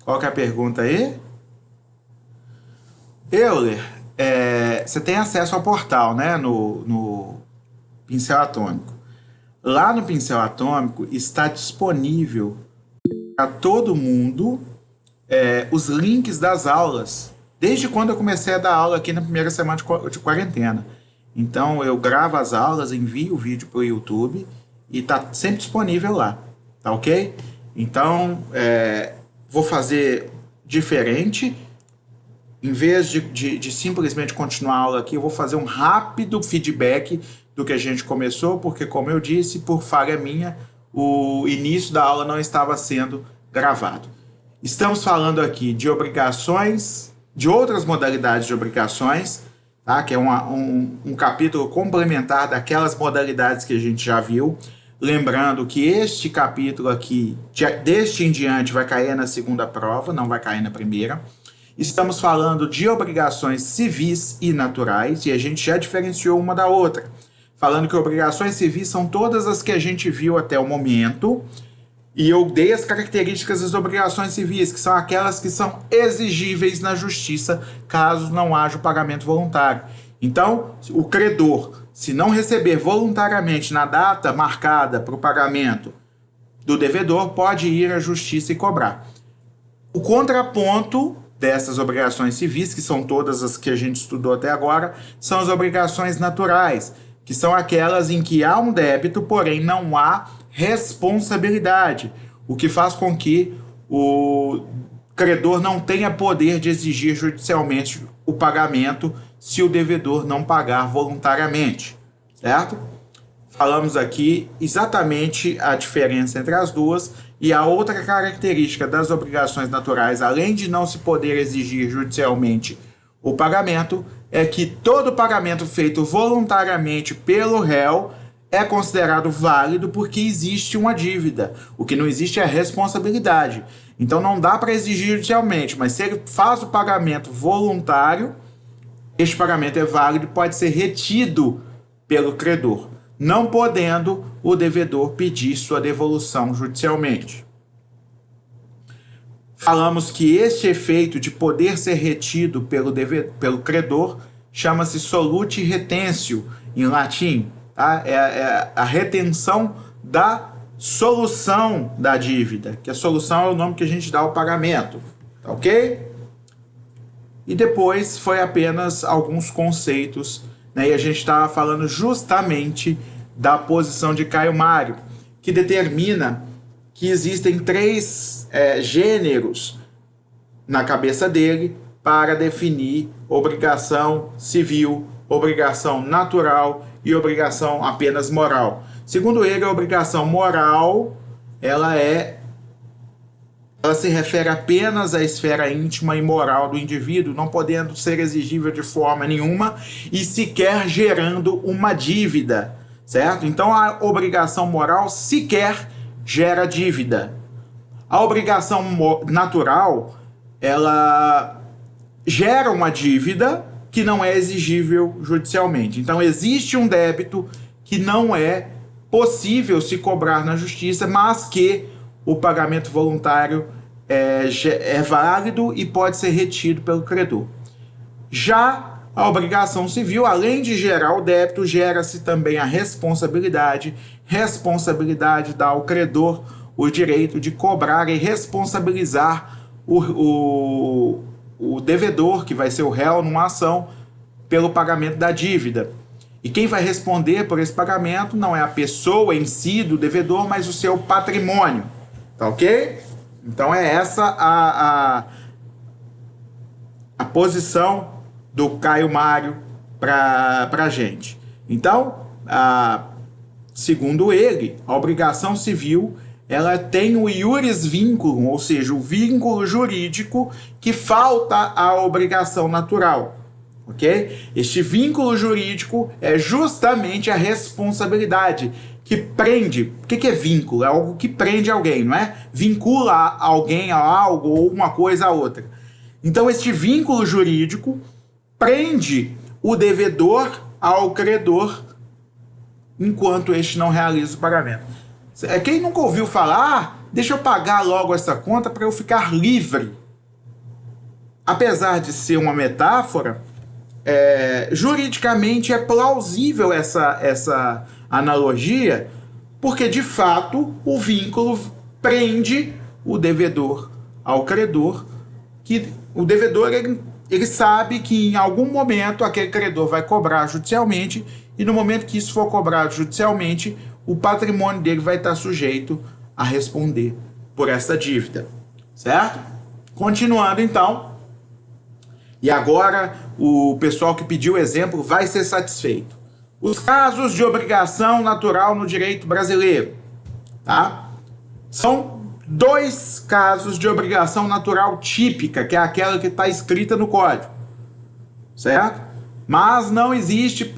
Qual que é a pergunta aí? Euler, você tem acesso ao portal, né? No Pincel Atômico. Lá no Pincel Atômico está disponível para todo mundo os links das aulas, desde quando eu comecei a dar aula aqui na primeira semana de quarentena. Então eu gravo as aulas, envio o vídeo para o YouTube e está sempre disponível lá, tá ok? Então vou fazer diferente. Em vez de simplesmente continuar a aula aqui, eu vou fazer um rápido feedback do que a gente começou, porque, como eu disse, por falha minha, o início da aula não estava sendo gravado. Estamos falando aqui de obrigações, de outras modalidades de obrigações, tá? Que é um capítulo complementar daquelas modalidades que a gente já viu. Lembrando que este capítulo aqui, deste em diante, vai cair na segunda prova, não vai cair na primeira. Estamos falando de obrigações civis e naturais, e a gente já diferenciou uma da outra, falando que obrigações civis são todas as que a gente viu até o momento, e eu dei as características das obrigações civis, que são aquelas que são exigíveis na justiça, caso não haja o pagamento voluntário. Então, o credor, se não receber voluntariamente na data marcada para o pagamento do devedor, pode ir à justiça e cobrar. O contraponto dessas obrigações civis, que são todas as que a gente estudou até agora, são as obrigações naturais, que são aquelas em que há um débito, porém não há responsabilidade, o que faz com que o credor não tenha poder de exigir judicialmente o pagamento se o devedor não pagar voluntariamente, certo? Falamos aqui exatamente a diferença entre as duas. E a outra característica das obrigações naturais, além de não se poder exigir judicialmente o pagamento, é que todo pagamento feito voluntariamente pelo réu é considerado válido porque existe uma dívida. O que não existe é a responsabilidade. Então não dá para exigir judicialmente, mas se ele faz o pagamento voluntário, este pagamento é válido e pode ser retido pelo credor, não podendo o devedor pedir sua devolução judicialmente. Falamos que este efeito de poder ser retido pelo credor chama-se solute retentio, em latim. Tá? É a retenção da solução da dívida, que a solução é o nome que a gente dá ao pagamento. Tá ok? E depois foi apenas alguns conceitos, né? E a gente estava falando justamente da posição de Caio Mário, que determina que existem três gêneros na cabeça dele para definir obrigação civil, obrigação natural e obrigação apenas moral. Segundo ele, a obrigação moral ela se refere apenas à esfera íntima e moral do indivíduo, não podendo ser exigível de forma nenhuma e sequer gerando uma dívida, certo? Então a obrigação moral sequer gera dívida. A obrigação natural, ela gera uma dívida que não é exigível judicialmente. Então existe um débito que não é possível se cobrar na justiça, mas que o pagamento voluntário é válido e pode ser retido pelo credor. Já a obrigação civil, além de gerar o débito, gera-se também a responsabilidade. Responsabilidade dá ao credor o direito de cobrar e responsabilizar o devedor, que vai ser o réu numa ação, pelo pagamento da dívida. E quem vai responder por esse pagamento não é a pessoa em si do devedor, mas o seu patrimônio. Tá ok? Então é essa a posição do Caio Mário para a gente. Então, segundo ele, a obrigação civil ela tem o iuris vinculum, ou seja, o vínculo jurídico que falta à obrigação natural. Ok? Este vínculo jurídico é justamente a responsabilidade que prende. O que é vínculo? É algo que prende alguém, não é? Vincula alguém a algo ou uma coisa a outra. Então, este vínculo jurídico prende o devedor ao credor enquanto este não realiza o pagamento. Quem nunca ouviu falar, deixa eu pagar logo essa conta para eu ficar livre. Apesar de ser uma metáfora, juridicamente é plausível essa analogia, porque de fato o vínculo prende o devedor ao credor, que o devedor ele sabe que em algum momento aquele credor vai cobrar judicialmente, e no momento que isso for cobrado judicialmente, o patrimônio dele vai estar sujeito a responder por essa dívida, certo? Continuando então, e agora o pessoal que pediu o exemplo vai ser satisfeito. Os casos de obrigação natural no direito brasileiro, tá? São 2 casos de obrigação natural típica, que é aquela que está escrita no código, certo? Mas não existe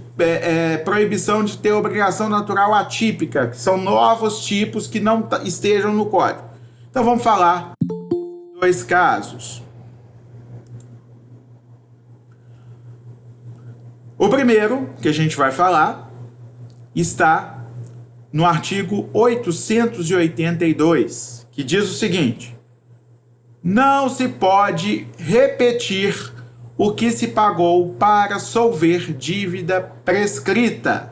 proibição de ter obrigação natural atípica, que são novos tipos que não estejam no código. Então vamos falar 2 casos. O primeiro que a gente vai falar está no artigo 882, que diz o seguinte: não se pode repetir o que se pagou para solver dívida prescrita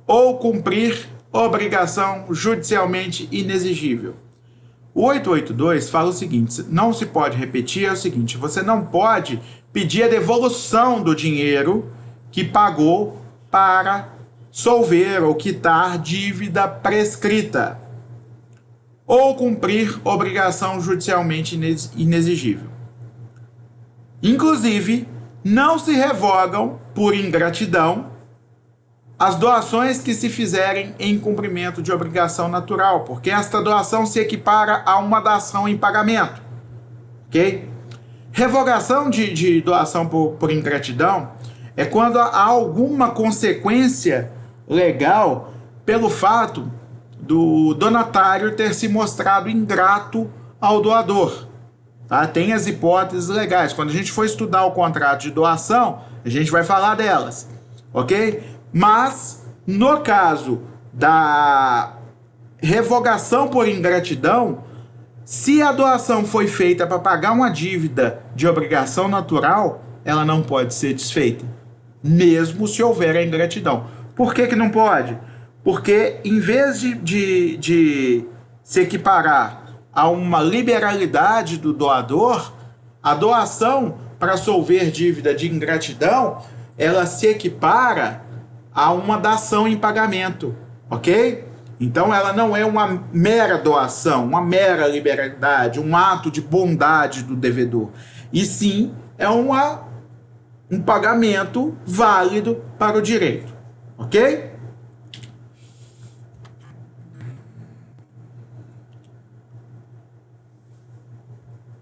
ou cumprir obrigação judicialmente inexigível. O 882 fala o seguinte: não se pode repetir, é o seguinte, você não pode pedir a devolução do dinheiro que pagou para solver ou quitar dívida prescrita ou cumprir obrigação judicialmente inexigível. Inclusive, não se revogam, por ingratidão, as doações que se fizerem em cumprimento de obrigação natural, porque esta doação se equipara a uma dação em pagamento. Ok? Revogação de doação por ingratidão é quando há alguma consequência legal pelo fato do donatário ter se mostrado ingrato ao doador. Tá? Tem as hipóteses legais. Quando a gente for estudar o contrato de doação, a gente vai falar delas, ok? Mas, no caso da revogação por ingratidão, se a doação foi feita para pagar uma dívida de obrigação natural, ela não pode ser desfeita, mesmo se houver a ingratidão. Por que não pode? Porque, em vez de se equiparar a uma liberalidade do doador, a doação para solver dívida de ingratidão, ela se equipara a uma dação em pagamento, ok? Então ela não é uma mera doação, uma mera liberalidade, um ato de bondade do devedor, e sim é um pagamento válido para o direito, ok?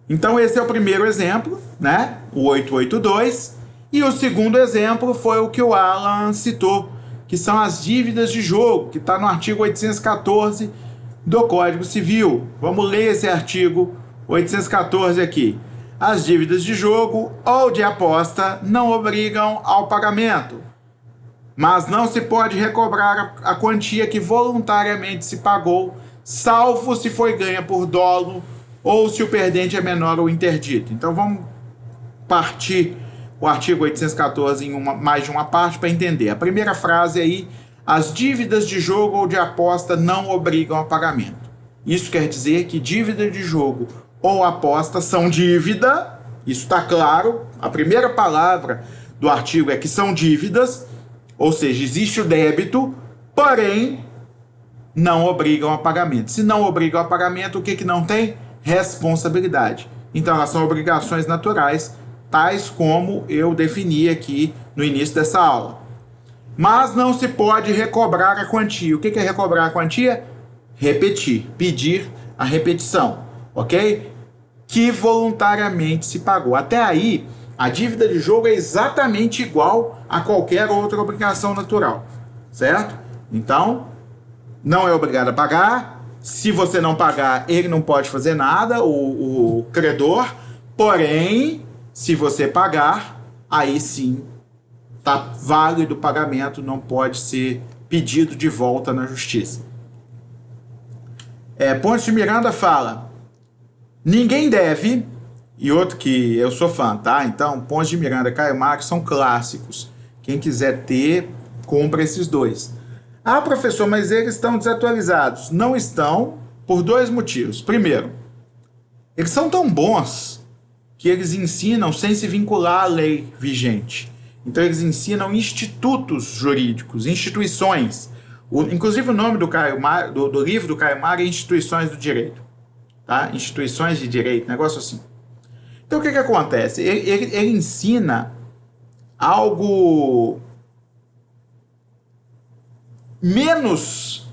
Então esse é o primeiro exemplo, né? O 882. E o segundo exemplo foi o que o Alan citou, que são as dívidas de jogo, que está no artigo 814 do Código Civil. Vamos ler esse artigo 814 aqui. As dívidas de jogo ou de aposta não obrigam ao pagamento, mas não se pode recobrar a quantia que voluntariamente se pagou, salvo se foi ganha por dolo ou se o perdente é menor ou interdito. Então vamos partir o artigo 814 em mais de uma parte para entender. A primeira frase aí: as dívidas de jogo ou de aposta não obrigam a pagamento. Isso quer dizer que dívida de jogo ou aposta são dívida, isso está claro. A primeira palavra do artigo é que são dívidas, ou seja, existe o débito, porém não obrigam a pagamento. Se não obrigam a pagamento, o que não tem? Responsabilidade. Então elas são obrigações naturais, tais como eu defini aqui no início dessa aula. Mas não se pode recobrar a quantia. O que é recobrar a quantia? Repetir, pedir a repetição, ok? Que voluntariamente se pagou. Até aí, a dívida de jogo é exatamente igual a qualquer outra obrigação natural, certo? Então, não é obrigado a pagar. Se você não pagar, ele não pode fazer nada, o credor. Porém, se você pagar, aí sim está válido o pagamento, não pode ser pedido de volta na justiça. Pontes de Miranda fala: ninguém deve, e outro que eu sou fã, tá? Então, Pontes de Miranda e Caio Marx são clássicos. Quem quiser ter, compra esses dois. Ah, professor, mas eles estão desatualizados. Não estão, por dois motivos. Primeiro, eles são tão bons que eles ensinam sem se vincular à lei vigente. Então, eles ensinam institutos jurídicos, instituições. Inclusive, o nome do livro do Caio Marx é Instituições do Direito. Tá? Instituições de Direito, negócio assim. Então, o que acontece? Ele ensina algo menos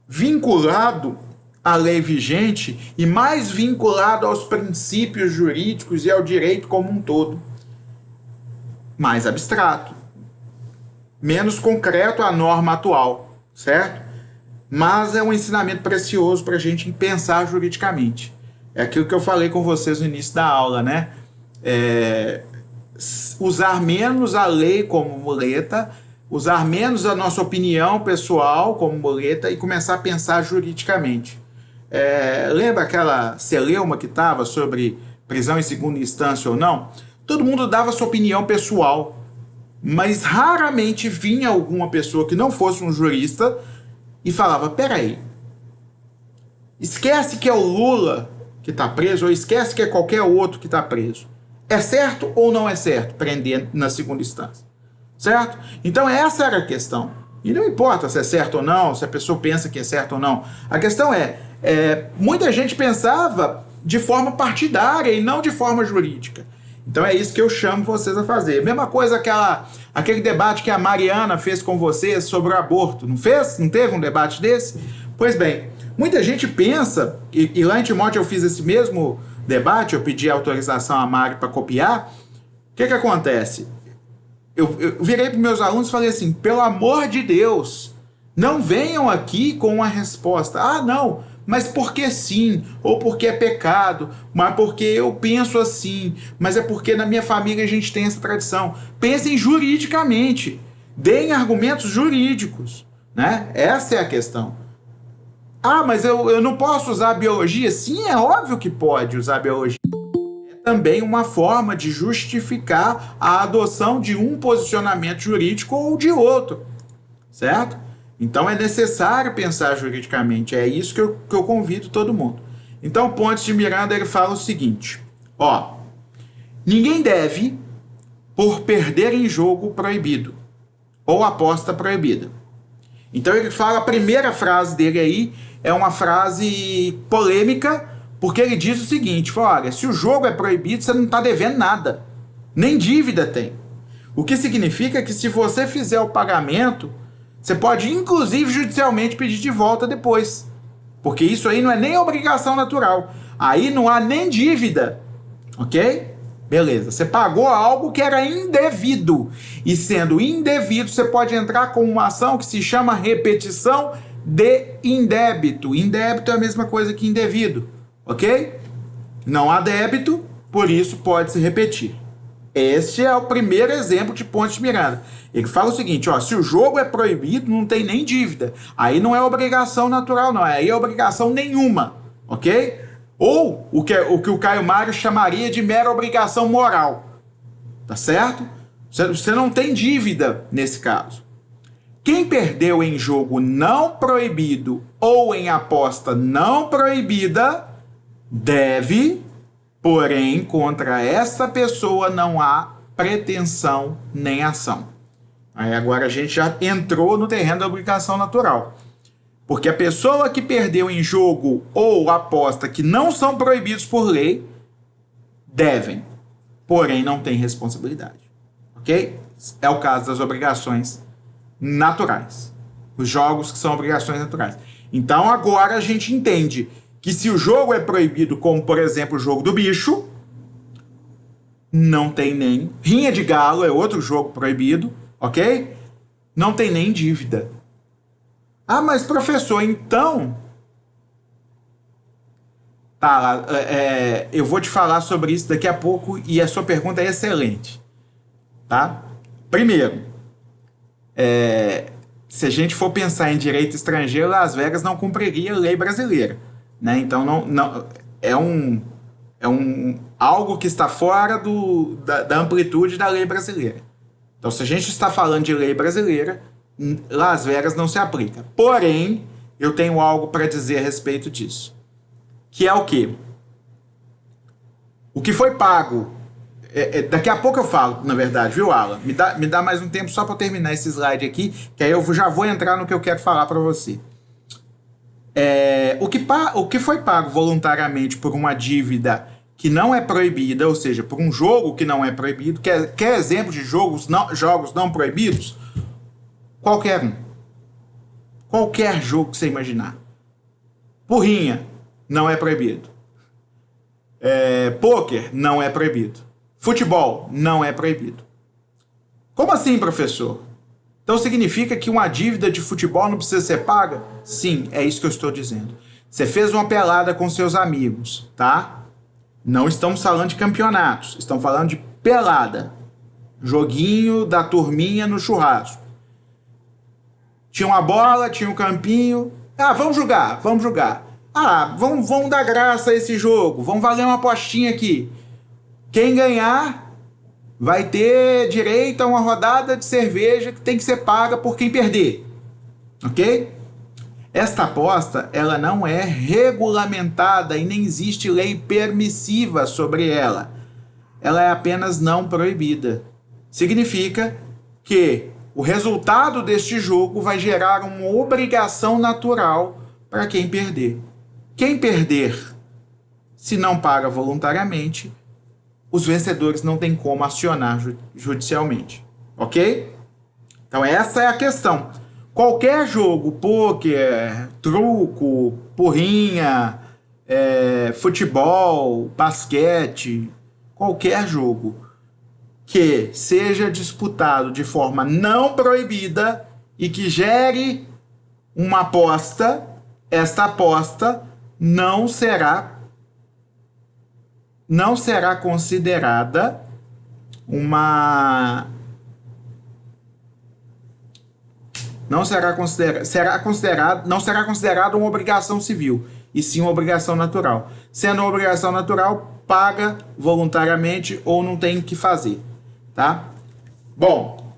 vinculado à lei vigente e mais vinculado aos princípios jurídicos e ao direito como um todo. Mais abstrato. Menos concreto à norma atual, certo? Mas é um ensinamento precioso para a gente pensar juridicamente. É aquilo que eu falei com vocês no início da aula, né? Usar menos a lei como muleta, usar menos a nossa opinião pessoal como muleta e começar a pensar juridicamente. Lembra aquela celeuma que estava sobre prisão em segunda instância ou não? Todo mundo dava sua opinião pessoal, mas raramente vinha alguma pessoa que não fosse um jurista e falava: peraí, esquece que é o Lula que está preso, ou esquece que é qualquer outro que está preso. É certo ou não é certo prender na segunda instância? Certo? Então essa era a questão. E não importa se é certo ou não, se a pessoa pensa que é certo ou não. A questão muita gente pensava de forma partidária e não de forma jurídica. Então é isso que eu chamo vocês a fazer. Mesma coisa aquele debate que a Mariana fez com vocês sobre o aborto. Não fez? Não teve um debate desse? Pois bem, muita gente pensa, e lá em Timóteo eu fiz esse mesmo debate, eu pedi autorização à Mari para copiar. O que acontece? Eu virei para meus alunos e falei assim: pelo amor de Deus, não venham aqui com uma resposta. Ah, não, mas porque sim, ou porque é pecado, mas porque eu penso assim, mas é porque na minha família a gente tem essa tradição. Pensem juridicamente, deem argumentos jurídicos, né? Essa é a questão. Ah, mas eu não posso usar a biologia? Sim, é óbvio que pode usar a biologia. É também uma forma de justificar a adoção de um posicionamento jurídico ou de outro, certo? Então é necessário pensar juridicamente, é isso que eu convido todo mundo. Então Pontes de Miranda ele fala o seguinte: ninguém deve, por perder em jogo proibido ou aposta proibida. Então ele fala, a primeira frase dele aí é uma frase polêmica, porque ele diz o seguinte: olha, se o jogo é proibido, você não está devendo nada, nem dívida tem. O que significa que se você fizer o pagamento, você pode, inclusive, judicialmente pedir de volta depois. Porque isso aí não é nem obrigação natural. Aí não há nem dívida. Ok? Beleza. Você pagou algo que era indevido. E sendo indevido, você pode entrar com uma ação que se chama repetição de indébito. Indébito é a mesma coisa que indevido. Ok? Não há débito, por isso pode se repetir. Este é o primeiro exemplo de Pontes de Miranda. Ele fala o seguinte: se o jogo é proibido, não tem nem dívida. Aí não é obrigação natural, não. Aí é obrigação nenhuma, ok? Ou o que o Caio Mário chamaria de mera obrigação moral, tá certo? Você não tem dívida nesse caso. Quem perdeu em jogo não proibido ou em aposta não proibida deve, porém, contra essa pessoa não há pretensão nem ação. Aí agora a gente já entrou no terreno da obrigação natural. Porque a pessoa que perdeu em jogo ou aposta que não são proibidos por lei, devem, porém não tem responsabilidade. Ok? É o caso das obrigações naturais. Os jogos que são obrigações naturais. Então agora a gente entende que se o jogo é proibido, como por exemplo o jogo do bicho, não tem nem... Rinha de galo é outro jogo proibido, ok? Não tem nem dívida. Ah, mas professor, então... Tá, eu vou te falar sobre isso daqui a pouco e a sua pergunta é excelente. Tá? Primeiro, se a gente for pensar em direito estrangeiro, Las Vegas não cumpriria a lei brasileira. né? Então não é algo que está fora da amplitude da lei brasileira. Então, se a gente está falando de lei brasileira, Las Vegas não se aplica. Porém, eu tenho algo para dizer a respeito disso. Que é o quê? O que foi pago. Daqui a pouco eu falo, na verdade, viu, Alan? Me dá mais um tempo só para terminar esse slide aqui, que aí eu já vou entrar no que eu quero falar para você. O que foi pago voluntariamente por uma dívida que não é proibida, ou seja, por um jogo que não é proibido, quer exemplo de jogos não proibidos? Qualquer um. Qualquer jogo que você imaginar. Porrinha, não é proibido. Pôquer, não é proibido. Futebol, não é proibido. Como assim, professor? Então significa que uma dívida de futebol não precisa ser paga? Sim, é isso que eu estou dizendo. Você fez uma pelada com seus amigos, tá? Não estamos falando de campeonatos, estamos falando de pelada. Joguinho da turminha no churrasco. Tinha uma bola, tinha um campinho. Vamos jogar. Vamos dar graça a esse jogo. Vamos valer uma apostinha aqui. Quem ganhar vai ter direito a uma rodada de cerveja que tem que ser paga por quem perder. Ok? Esta aposta, ela não é regulamentada e nem existe lei permissiva sobre ela. Ela é apenas não proibida. Significa que o resultado deste jogo vai gerar uma obrigação natural para quem perder. Quem perder, se não paga voluntariamente, os vencedores não têm como acionar judicialmente. Ok? Então essa é a questão. Qualquer jogo, pôquer, truco, porrinha, futebol, basquete, qualquer jogo que seja disputado de forma não proibida e que gere uma aposta, esta aposta não será considerada não será considerada uma obrigação civil, e sim uma obrigação natural. Sendo uma obrigação natural, paga voluntariamente ou não tem o que fazer, tá? Bom,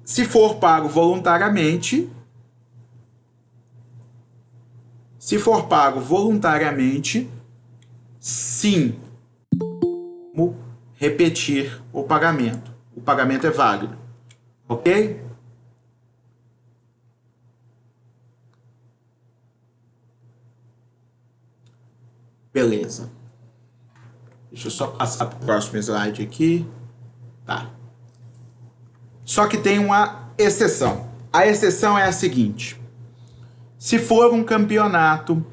se for pago voluntariamente, sim, como repetir o pagamento. O pagamento é válido. Ok? Beleza. Deixa eu só passar para o próximo slide aqui. Tá. Só que tem uma exceção. A exceção é a seguinte: se for um campeonato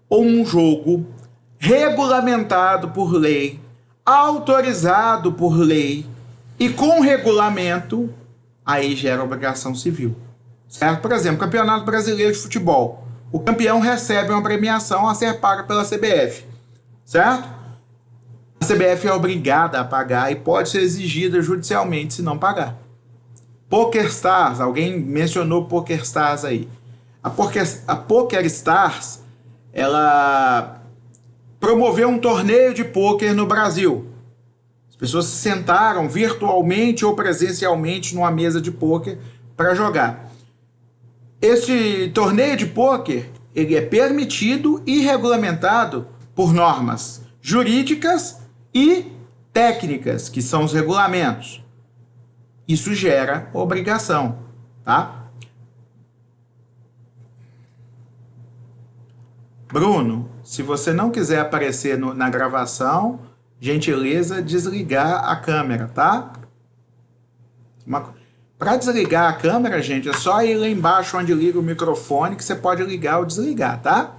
ou um jogo regulamentado por lei, autorizado por lei e com regulamento, aí gera obrigação civil. Certo? Por exemplo, Campeonato Brasileiro de Futebol. O campeão recebe uma premiação a ser paga pela CBF. Certo? A CBF é obrigada a pagar e pode ser exigida judicialmente se não pagar. PokerStars, alguém mencionou PokerStars aí. A PokerStars, ela promoveu um torneio de pôquer no Brasil. As pessoas se sentaram virtualmente ou presencialmente numa mesa de pôquer para jogar. Esse torneio de pôquer, ele é permitido e regulamentado por normas jurídicas e técnicas, que são os regulamentos. Isso gera obrigação, tá? Bruno, se você não quiser aparecer na gravação, gentileza, desligar a câmera, tá? Para desligar a câmera, gente, é só ir lá embaixo onde liga o microfone que você pode ligar ou desligar, tá?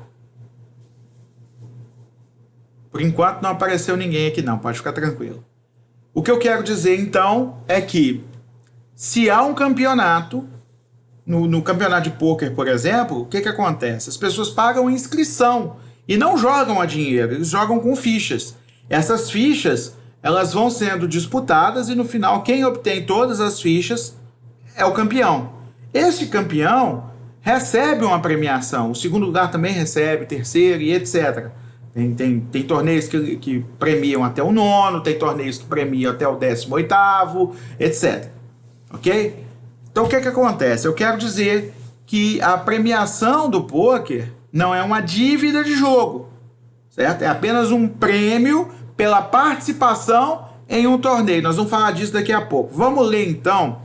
Por enquanto não apareceu ninguém aqui não, pode ficar tranquilo. O que eu quero dizer então é que se há um campeonato, no campeonato de pôquer, por exemplo, o que acontece? As pessoas pagam inscrição e não jogam a dinheiro, eles jogam com fichas. Essas fichas, elas vão sendo disputadas e no final quem obtém todas as fichas é o campeão. Esse campeão, recebe uma premiação. O segundo lugar também recebe, terceiro e etc. Tem torneios que premiam até o nono, tem torneios que premiam até o 18º, etc. Ok? Então o que acontece? Eu quero dizer que a premiação do pôquer não é uma dívida de jogo, certo? É apenas um prêmio pela participação em um torneio. Nós vamos falar disso daqui a pouco. Vamos ler então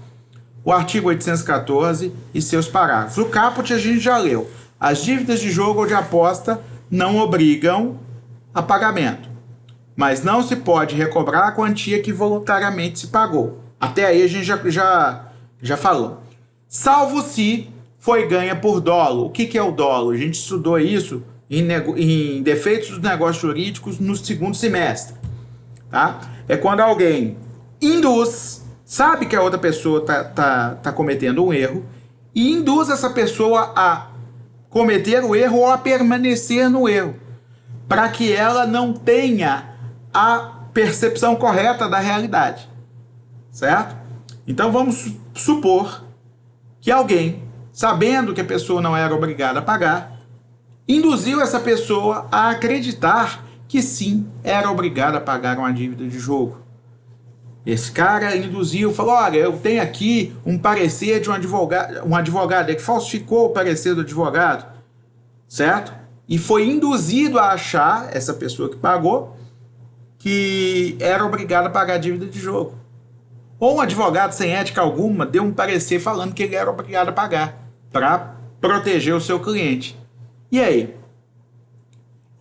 o artigo 814 e seus parágrafos. O caput a gente já leu. As dívidas de jogo ou de aposta não obrigam a pagamento, mas não se pode recobrar a quantia que voluntariamente se pagou. Até aí a gente já falou. Salvo se foi ganha por dolo. O que é o dolo? A gente estudou isso em defeitos dos negócios jurídicos no segundo semestre. Tá? É quando alguém induz, sabe que a outra pessoa tá cometendo um erro e induz essa pessoa a cometer o erro ou a permanecer no erro, para que ela não tenha a percepção correta da realidade, certo? Então vamos supor que alguém, sabendo que a pessoa não era obrigada a pagar, induziu essa pessoa a acreditar que sim, era obrigada a pagar uma dívida de jogo. Esse cara induziu, falou, olha, eu tenho aqui um parecer de um advogado, ele falsificou o parecer do advogado, certo? E foi induzido a achar, essa pessoa que pagou, que era obrigado a pagar a dívida de jogo. Ou um advogado sem ética alguma deu um parecer falando que ele era obrigado a pagar para proteger o seu cliente. E aí?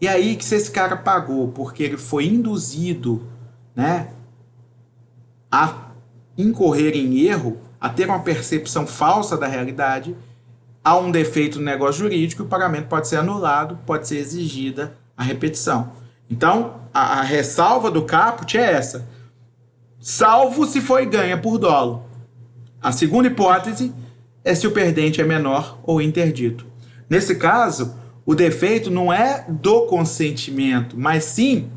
E aí que se esse cara pagou porque ele foi induzido, né, a incorrer em erro, a ter uma percepção falsa da realidade, há um defeito no negócio jurídico, o pagamento pode ser anulado, pode ser exigida a repetição. Então, a ressalva do caput é essa. Salvo se foi ganha por dolo. A segunda hipótese é se o perdente é menor ou interdito. Nesse caso, o defeito não é do consentimento, mas sim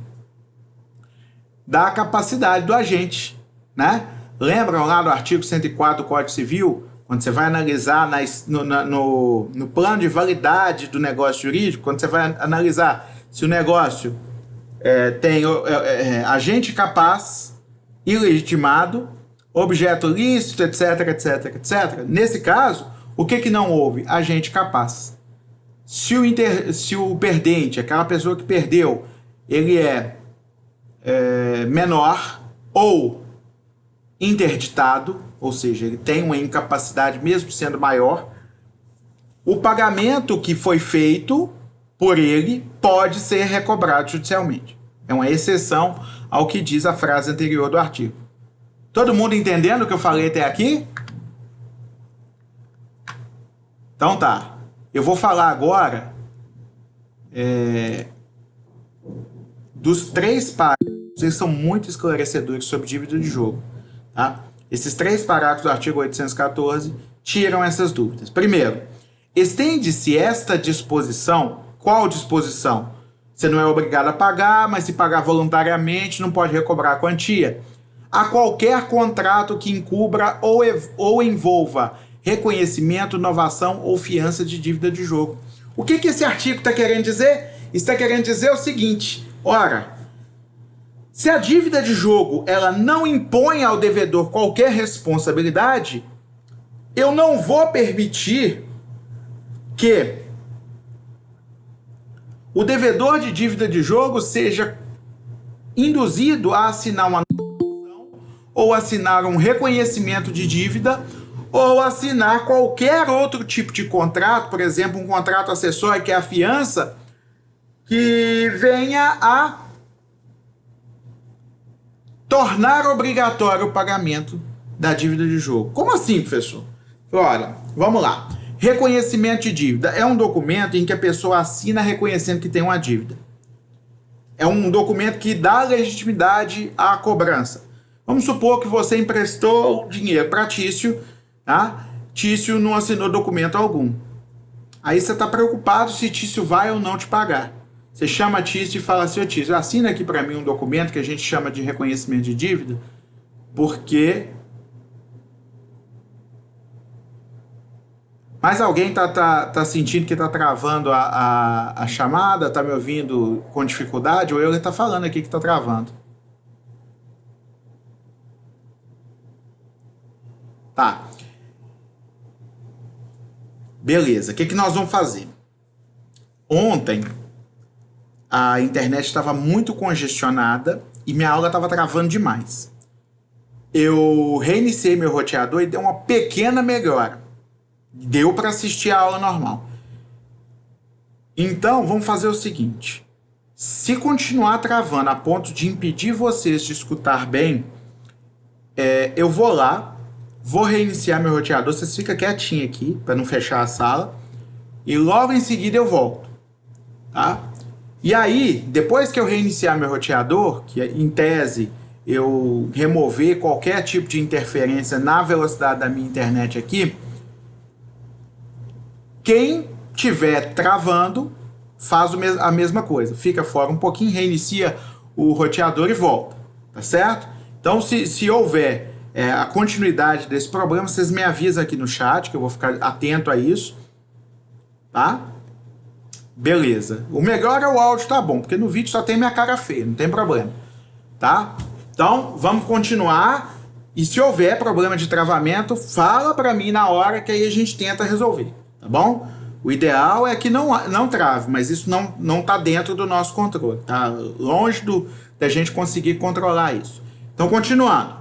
da capacidade do agente, né? Lembram lá do artigo 104 do Código Civil, quando você vai analisar no plano de validade do negócio jurídico, quando você vai analisar se o negócio tem agente capaz, ilegitimado, objeto lícito, etc, etc, etc. Nesse caso, o que não houve? Agente capaz. Se o perdente, aquela pessoa que perdeu, ele é menor ou interditado, ou seja, ele tem uma incapacidade mesmo sendo maior, o pagamento que foi feito por ele pode ser recobrado judicialmente. É uma exceção ao que diz a frase anterior do artigo. Todo mundo entendendo o que eu falei até aqui? Então tá. Eu vou falar agora dos 3 parágrafos. Eles são muito esclarecedores sobre dívida de jogo. Tá? Esses 3 parágrafos do artigo 814 tiram essas dúvidas. Primeiro, estende-se esta disposição. Qual disposição? Você não é obrigado a pagar, mas se pagar voluntariamente não pode recobrar a quantia. A qualquer contrato que encubra ou envolva reconhecimento, inovação ou fiança de dívida de jogo. O que esse artigo está querendo dizer? Está querendo dizer o seguinte: ora, se a dívida de jogo ela não impõe ao devedor qualquer responsabilidade, eu não vou permitir que o devedor de dívida de jogo seja induzido a assinar uma notificação ou assinar um reconhecimento de dívida ou assinar qualquer outro tipo de contrato, por exemplo, um contrato acessório, que é a fiança, que venha a tornar obrigatório o pagamento da dívida de jogo. Como assim, professor? Olha, vamos lá. Reconhecimento de dívida é um documento em que a pessoa assina reconhecendo que tem uma dívida. É um documento que dá legitimidade à cobrança. Vamos supor que você emprestou dinheiro para Tício, tá? Tício não assinou documento algum. Aí você está preocupado se Tício vai ou não te pagar. Você chama Tício e fala assim: ô Tício, assina aqui para mim um documento que a gente chama de reconhecimento de dívida, porque... Mais alguém tá sentindo que tá travando a chamada? Tá me ouvindo com dificuldade? Ou ele tá falando aqui que tá travando? Tá. Beleza. O que nós vamos fazer? Ontem, a internet estava muito congestionada e minha aula estava travando demais. Eu reiniciei meu roteador e deu uma pequena melhora. Deu para assistir a aula normal. Então, vamos fazer o seguinte. Se continuar travando a ponto de impedir vocês de escutar bem, eu vou lá, vou reiniciar meu roteador. Vocês ficam quietinhos aqui, para não fechar a sala. E logo em seguida eu volto. Tá? E aí, depois que eu reiniciar meu roteador, que em tese eu remover qualquer tipo de interferência na velocidade da minha internet aqui, quem tiver travando faz a mesma coisa, fica fora um pouquinho, reinicia o roteador e volta, tá certo? Então, se houver a continuidade desse problema, vocês me avisam aqui no chat, que eu vou ficar atento a isso, tá? Beleza. O melhor é o áudio, tá bom, porque no vídeo só tem minha cara feia, não tem problema, tá? Então, vamos continuar, e se houver problema de travamento, fala pra mim na hora, que aí a gente tenta resolver, tá bom? O ideal é que não trave, mas isso não tá dentro do nosso controle, tá longe da gente conseguir controlar isso. Então, continuando.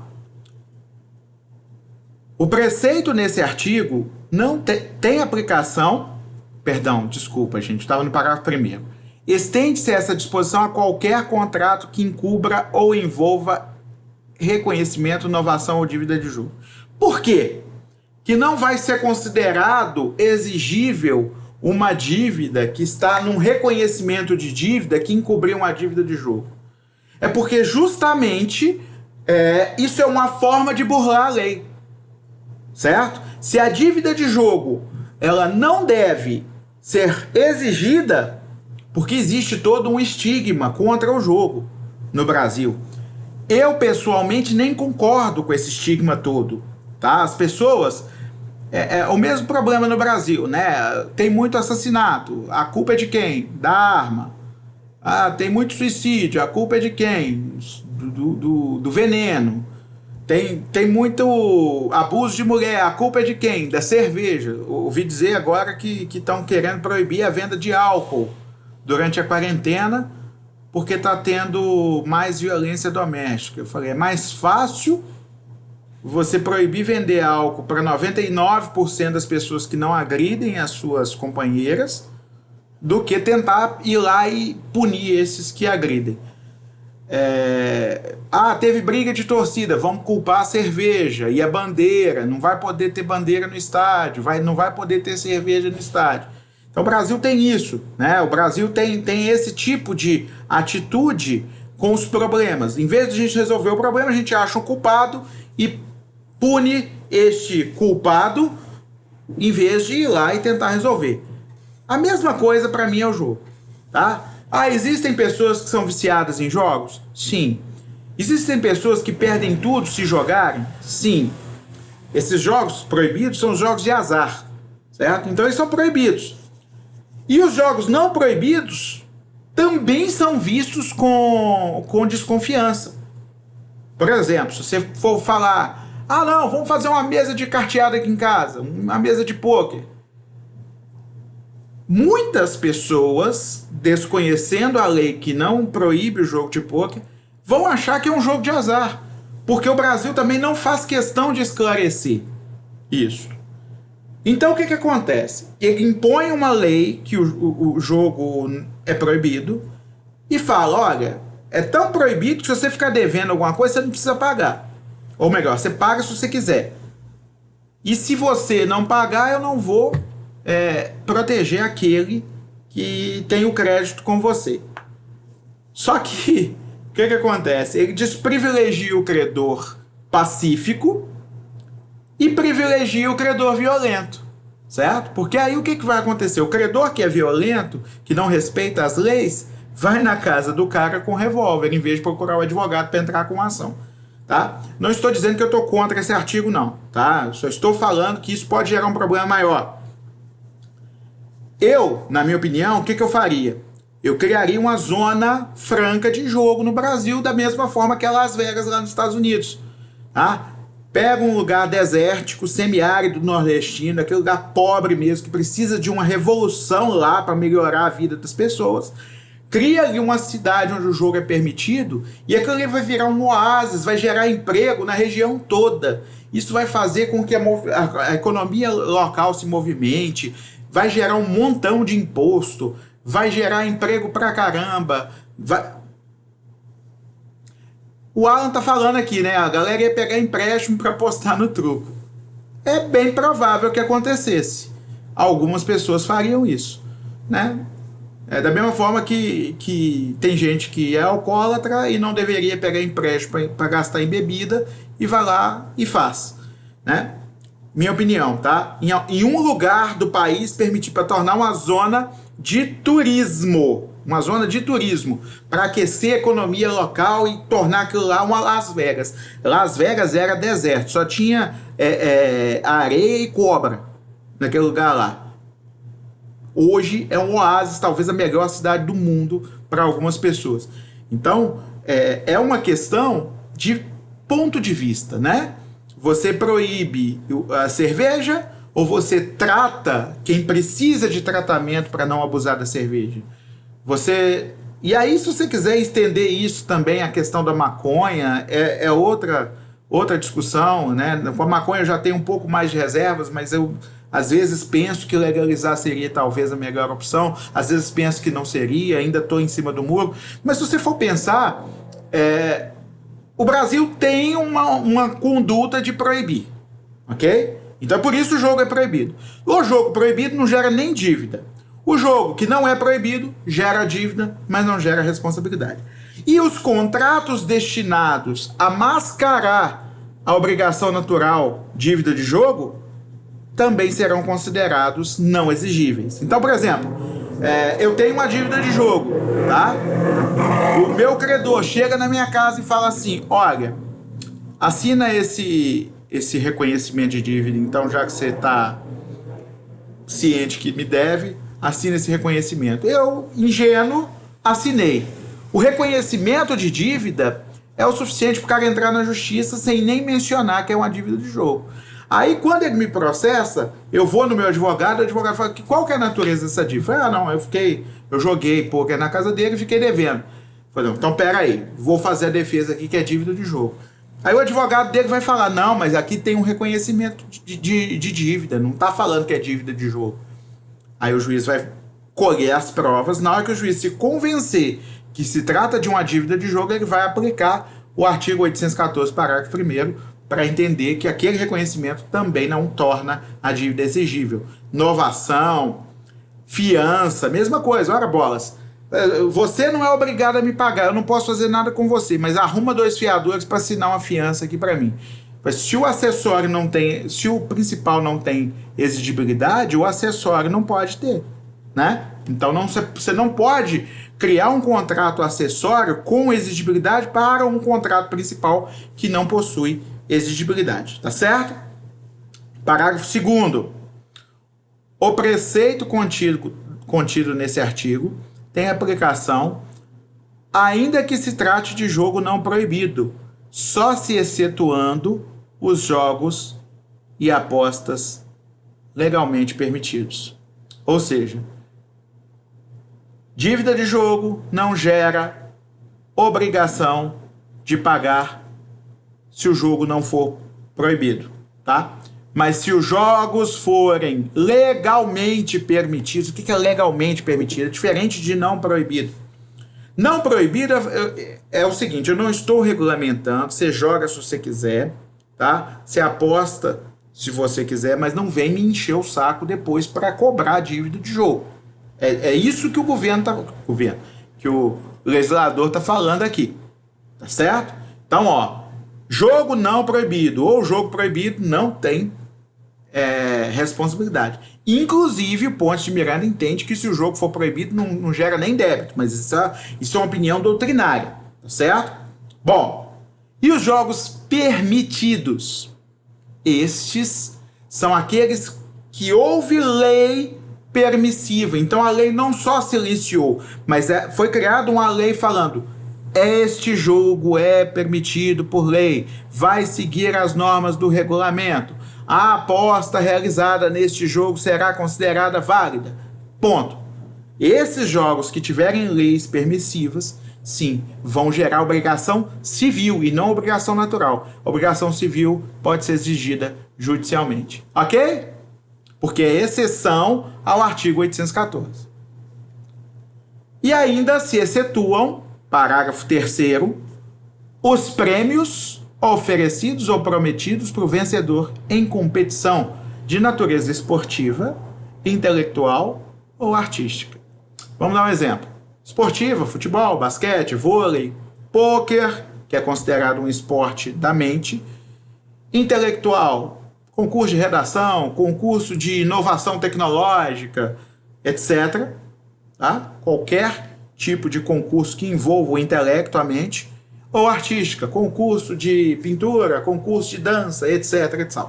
O preceito nesse artigo não tem aplicação. Perdão, desculpa, gente, estava no parágrafo primeiro. Estende-se essa disposição a qualquer contrato que encubra ou envolva reconhecimento, inovação ou dívida de jogo. Por quê? Que não vai ser considerado exigível uma dívida que está num reconhecimento de dívida que encobriu uma dívida de jogo. É porque justamente isso é uma forma de burlar a lei, certo? Se a dívida de jogo ela não deve ser exigida, porque existe todo um estigma contra o jogo no Brasil. Eu, pessoalmente, nem concordo com esse estigma todo, tá? As pessoas... É o mesmo problema no Brasil, né? Tem muito assassinato, a culpa é de quem? Da arma. Tem muito suicídio, a culpa é de quem? Do veneno. Tem muito abuso de mulher, a culpa é de quem? Da cerveja. Ouvi dizer agora que estão querendo proibir a venda de álcool durante a quarentena, porque está tendo mais violência doméstica. Eu falei, é mais fácil você proibir vender álcool para 99% das pessoas que não agridem as suas companheiras do que tentar ir lá e punir esses que agridem. Teve briga de torcida, vamos culpar a cerveja e a bandeira, não vai poder ter bandeira no estádio, não vai poder ter cerveja no estádio. Então o Brasil tem isso, né? O Brasil tem esse tipo de atitude com os problemas. Em vez de a gente resolver o problema, a gente acha um culpado e pune este culpado em vez de ir lá e tentar resolver. A mesma coisa para mim é o jogo, tá? Existem pessoas que são viciadas em jogos? Sim. Existem pessoas que perdem tudo se jogarem? Sim. Esses jogos proibidos são os jogos de azar, certo? Então eles são proibidos. E os jogos não proibidos também são vistos com desconfiança. Por exemplo, se você for falar... não, vamos fazer uma mesa de carteado aqui em casa, uma mesa de pôquer. Muitas pessoas, desconhecendo a lei que não proíbe o jogo de pôquer, vão achar que é um jogo de azar, porque o Brasil também não faz questão de esclarecer isso. Então o que acontece? Ele impõe uma lei que o jogo é proibido e fala, olha, é tão proibido que se você ficar devendo alguma coisa, você não precisa pagar. Ou melhor, você paga se você quiser. E se você não pagar, eu não vou proteger aquele que tem o crédito com você. Só que, o que acontece? Ele desprivilegia o credor pacífico e privilegia o credor violento, certo? Porque aí o que vai acontecer? O credor que é violento, que não respeita as leis, vai na casa do cara com revólver, em vez de procurar o advogado para entrar com a ação. Tá? Não estou dizendo que eu estou contra esse artigo, não. Tá? Só estou falando que isso pode gerar um problema maior. Eu, na minha opinião, o que eu faria? Eu criaria uma zona franca de jogo no Brasil, da mesma forma que é Las Vegas lá nos Estados Unidos. Tá? Pega um lugar desértico, semiárido nordestino, aquele lugar pobre mesmo, que precisa de uma revolução lá para melhorar a vida das pessoas. Cria ali uma cidade onde o jogo é permitido e aquilo ali vai virar um oásis, vai gerar emprego na região toda. Isso vai fazer com que a economia local se movimente, vai gerar um montão de imposto, vai gerar emprego pra caramba. O Alan tá falando aqui, né? A galera ia pegar empréstimo para apostar no truco. É bem provável que acontecesse. Algumas pessoas fariam isso, né? Da mesma forma que tem gente que é alcoólatra e não deveria pegar empréstimo para gastar em bebida e vai lá e faz, né? Minha opinião, tá? Em um lugar do país permitir para tornar uma zona de turismo, para aquecer a economia local e tornar aquilo lá uma Las Vegas. Las Vegas era deserto, só tinha areia e cobra naquele lugar lá. Hoje é um oásis, talvez a melhor cidade do mundo para algumas pessoas. Então, é uma questão de ponto de vista, né? Você proíbe a cerveja ou você trata quem precisa de tratamento para não abusar da cerveja? E aí, se você quiser estender isso também, a questão da maconha, é outra discussão, né? Com a maconha eu já tenho um pouco mais de reservas, mas eu às vezes penso que legalizar seria talvez a melhor opção, às vezes penso que não seria, ainda estou em cima do muro. Mas se você for pensar, o Brasil tem uma conduta de proibir, ok? Então por isso o jogo é proibido. O jogo proibido não gera nem dívida. O jogo que não é proibido gera dívida, mas não gera responsabilidade. E os contratos destinados a mascarar a obrigação natural, dívida de jogo, também serão considerados não exigíveis. Então, por exemplo, eu tenho uma dívida de jogo, tá? O meu credor chega na minha casa e fala assim: olha, assina esse reconhecimento de dívida, então já que você está ciente que me deve, assina esse reconhecimento. Eu, ingênuo, assinei. O reconhecimento de dívida é o suficiente para o cara entrar na justiça sem nem mencionar que é uma dívida de jogo. Aí, quando ele me processa, eu vou no meu advogado, o advogado fala: qual que é a natureza dessa dívida? Eu joguei poker na casa dele e fiquei devendo. Falei: então, pera aí, vou fazer a defesa aqui que é dívida de jogo. Aí o advogado dele vai falar: não, mas aqui tem um reconhecimento de dívida, não está falando que é dívida de jogo. Aí o juiz vai colher as provas, na hora que o juiz se convencer que se trata de uma dívida de jogo, ele vai aplicar o artigo 814, parágrafo 1º, para entender que aquele reconhecimento também não torna a dívida exigível. Novação, fiança, mesma coisa. Ora bolas, você não é obrigado a me pagar, eu não posso fazer nada com você, mas arruma 2 fiadores para assinar uma fiança aqui para mim. Se o acessório não tem, se o principal não tem exigibilidade, o acessório não pode ter, né? Então você não pode criar um contrato acessório com exigibilidade para um contrato principal que não possui exigibilidade, tá certo? Parágrafo 2º. O preceito contido nesse artigo tem aplicação ainda que se trate de jogo não proibido, só se excetuando os jogos e apostas legalmente permitidos. Ou seja, dívida de jogo não gera obrigação de pagar se o jogo não for proibido, tá? Mas se os jogos forem legalmente permitidos, o que é legalmente permitido? É diferente de não proibido. Não proibido é o seguinte: eu não estou regulamentando, você joga se você quiser, tá? Você aposta se você quiser, mas não vem me encher o saco depois para cobrar a dívida de jogo. É isso que que o legislador está falando aqui, tá certo? Então, jogo não proibido ou jogo proibido não tem responsabilidade. Inclusive, o Pontes de Miranda entende que se o jogo for proibido não gera nem débito, mas isso é uma opinião doutrinária, tá certo? Bom, e os jogos permitidos? Estes são aqueles que houve lei permissiva. Então a lei não só silenciou, mas foi criada uma lei falando: este jogo é permitido por lei, vai seguir as normas do regulamento, a aposta realizada neste jogo será considerada válida. Ponto. Esses jogos que tiverem leis permissivas, sim, vão gerar obrigação civil e não obrigação natural. Obrigação civil pode ser exigida judicialmente. Ok? Porque é exceção ao artigo 814. E ainda se excetuam, parágrafo 3º, os prêmios oferecidos ou prometidos para o vencedor em competição de natureza esportiva, intelectual ou artística. Vamos dar um exemplo. Esportiva, futebol, basquete, vôlei, pôquer, que é considerado um esporte da mente. Intelectual, concurso de redação, concurso de inovação tecnológica, etc. Tá? Qualquer tipo de concurso que envolva o intelecto, a mente. Ou artística, concurso de pintura, concurso de dança, etc. etc.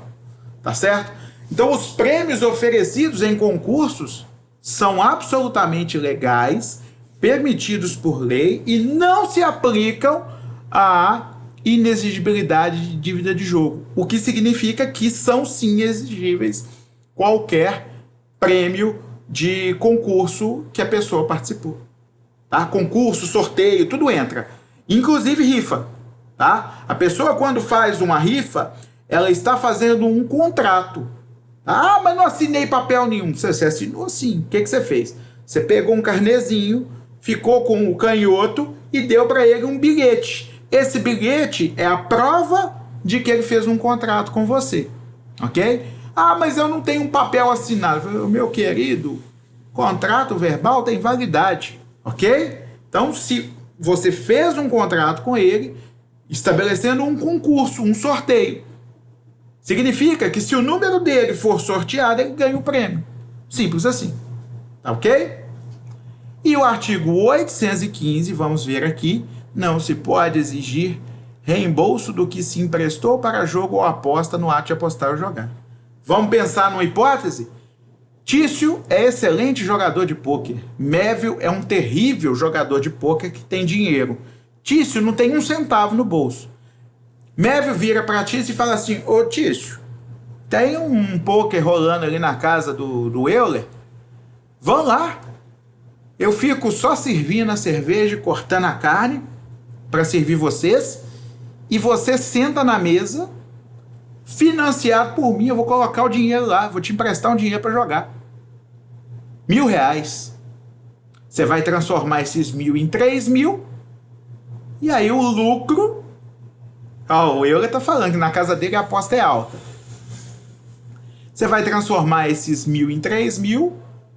Tá certo? Então, os prêmios oferecidos em concursos são absolutamente legais, permitidos por lei e não se aplicam à inexigibilidade de dívida de jogo, o que significa que são sim exigíveis qualquer prêmio de concurso que a pessoa participou. Tá? Concurso, sorteio, tudo entra. Inclusive rifa. Tá? A pessoa, quando faz uma rifa, ela está fazendo um contrato. Ah, mas não assinei papel nenhum. Você assinou sim. O que você fez? Você pegou um carnezinho, ficou com o canhoto e deu para ele um bilhete. Esse bilhete é a prova de que ele fez um contrato com você. Ok? Ah, mas eu não tenho um papel assinado. Meu querido, contrato verbal tem validade. Ok? Então, se você fez um contrato com ele, estabelecendo um concurso, um sorteio, significa que se o número dele for sorteado, ele ganha o prêmio. Simples assim. Tá ok? E o artigo 815, vamos ver aqui, não se pode exigir reembolso do que se emprestou para jogo ou aposta no ato de apostar ou jogar. Vamos pensar numa hipótese? Tício é excelente jogador de pôquer. Mévio é um terrível jogador de pôquer que tem dinheiro. Tício não tem um centavo no bolso. Mévio vira para Tício e fala assim: ô Tício, tem um pôquer rolando ali na casa do Euler? Vão lá. Eu fico só servindo a cerveja e cortando a carne para servir vocês. E você senta na mesa, financiado por mim. Eu vou colocar o dinheiro lá, vou te emprestar um dinheiro para jogar. R$1.000. Você vai transformar esses 1.000 em 3.000. E aí o lucro... o Euler tá falando que na casa dele a aposta é alta. Você vai transformar esses 1.000 em 3.000.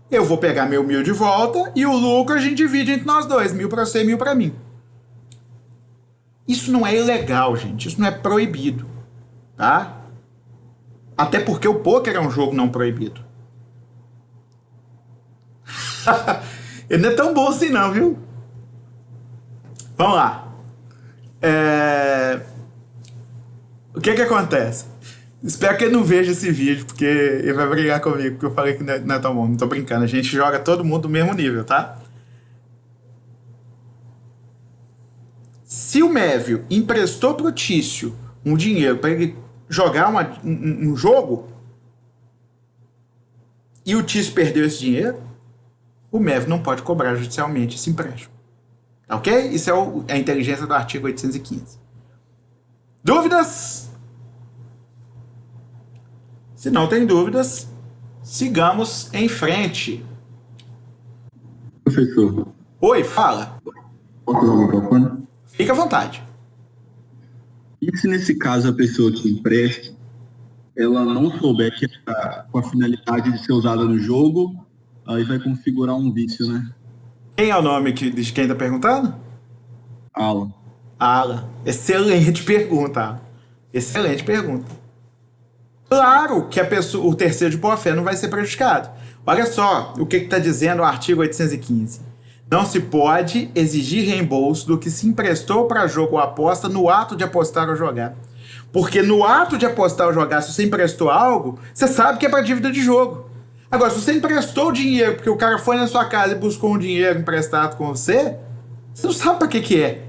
Eu vou pegar meu 1.000 de volta. E o lucro a gente divide entre nós dois. 1.000 para você e 1.000 para mim. Isso não é ilegal, gente. Isso não é proibido. Tá? Até porque o pôquer é um jogo não proibido. Ele não é tão bom assim não, viu? Vamos lá. O que acontece? Espero que ele não veja esse vídeo, porque ele vai brigar comigo, porque eu falei que não é tão bom. Não tô brincando, a gente joga todo mundo do mesmo nível, tá? Se o Mévio emprestou pro Tício um dinheiro para ele jogar um jogo e o Tício perdeu esse dinheiro, o Mévio não pode cobrar judicialmente esse empréstimo. Ok? Isso é a inteligência do artigo 815. Dúvidas? Se não tem dúvidas, sigamos em frente. Professor. Oi, fala. Posso usar o microfone? Fica à vontade. E se nesse caso a pessoa que empresta, ela não souber que está com a finalidade de ser usada no jogo, aí vai configurar um vício, né? Quem é o nome de quem está perguntando? Alan. Alan. Excelente pergunta, Alan. Excelente pergunta. Claro que o terceiro de boa-fé não vai ser prejudicado. Olha só o que está dizendo o artigo 815. Não se pode exigir reembolso do que se emprestou para jogo ou aposta no ato de apostar ou jogar. Porque no ato de apostar ou jogar, se você emprestou algo, você sabe que é para dívida de jogo. Agora, se você emprestou o dinheiro porque o cara foi na sua casa e buscou um dinheiro emprestado com você, você não sabe para que é,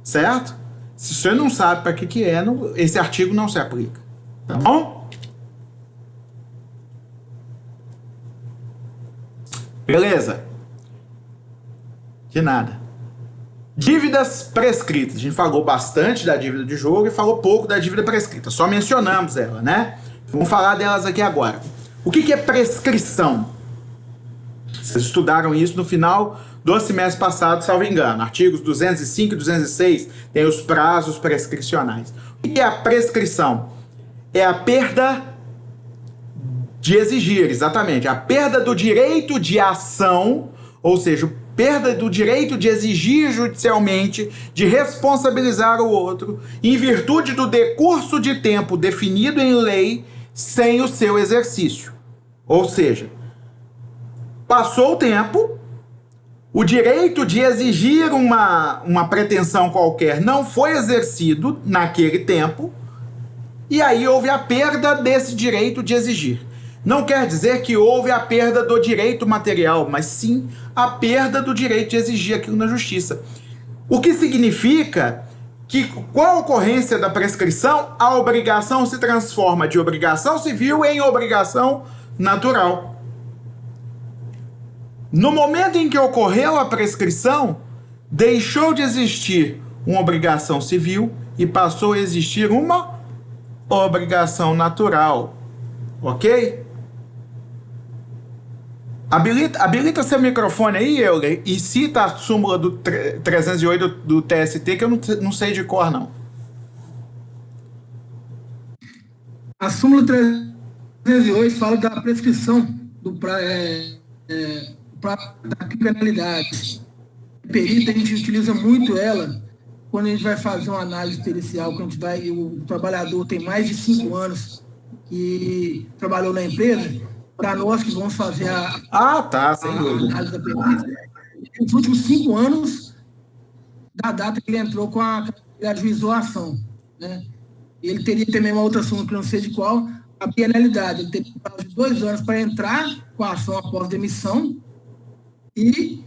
certo? Se você não sabe para que é, esse artigo não se aplica. Tá bom? Beleza. De nada. Dívidas prescritas. A gente falou bastante da dívida de jogo e falou pouco da dívida prescrita. Só mencionamos ela, né? Vamos falar delas aqui agora. O que é prescrição? Vocês estudaram isso no final do semestre passado, salvo engano. Artigos 205 e 206 tem os prazos prescricionais. O que é a prescrição? É a perda de exigir, exatamente. A perda do direito de ação, ou seja, perda do direito de exigir judicialmente, de responsabilizar o outro, em virtude do decurso de tempo definido em lei sem o seu exercício. Ou seja, passou o tempo, o direito de exigir uma pretensão qualquer não foi exercido naquele tempo, e aí houve a perda desse direito de exigir. Não quer dizer que houve a perda do direito material, mas sim a perda do direito de exigir aquilo na justiça. O que significa que, com a ocorrência da prescrição, a obrigação se transforma de obrigação civil em obrigação natural. No momento em que ocorreu a prescrição, deixou de existir uma obrigação civil e passou a existir uma obrigação natural. Ok? Habilita seu microfone aí, Euler, e cita a súmula do 308 do TST, que eu não sei de cor, não. A súmula 308 fala da prescrição da criminalidade. Perita, a gente utiliza muito ela quando a gente vai fazer uma análise pericial, quando o trabalhador tem mais de 5 anos que trabalhou na empresa. Para nós que vamos fazer sem dúvida. Análise da perícia, nos últimos 5 anos da data que ele entrou com a ajuizou a ação, né? Ele teria também uma outra súmula, que não sei de qual, a penalidade. Ele teria prazo de 2 anos para entrar com a ação após demissão e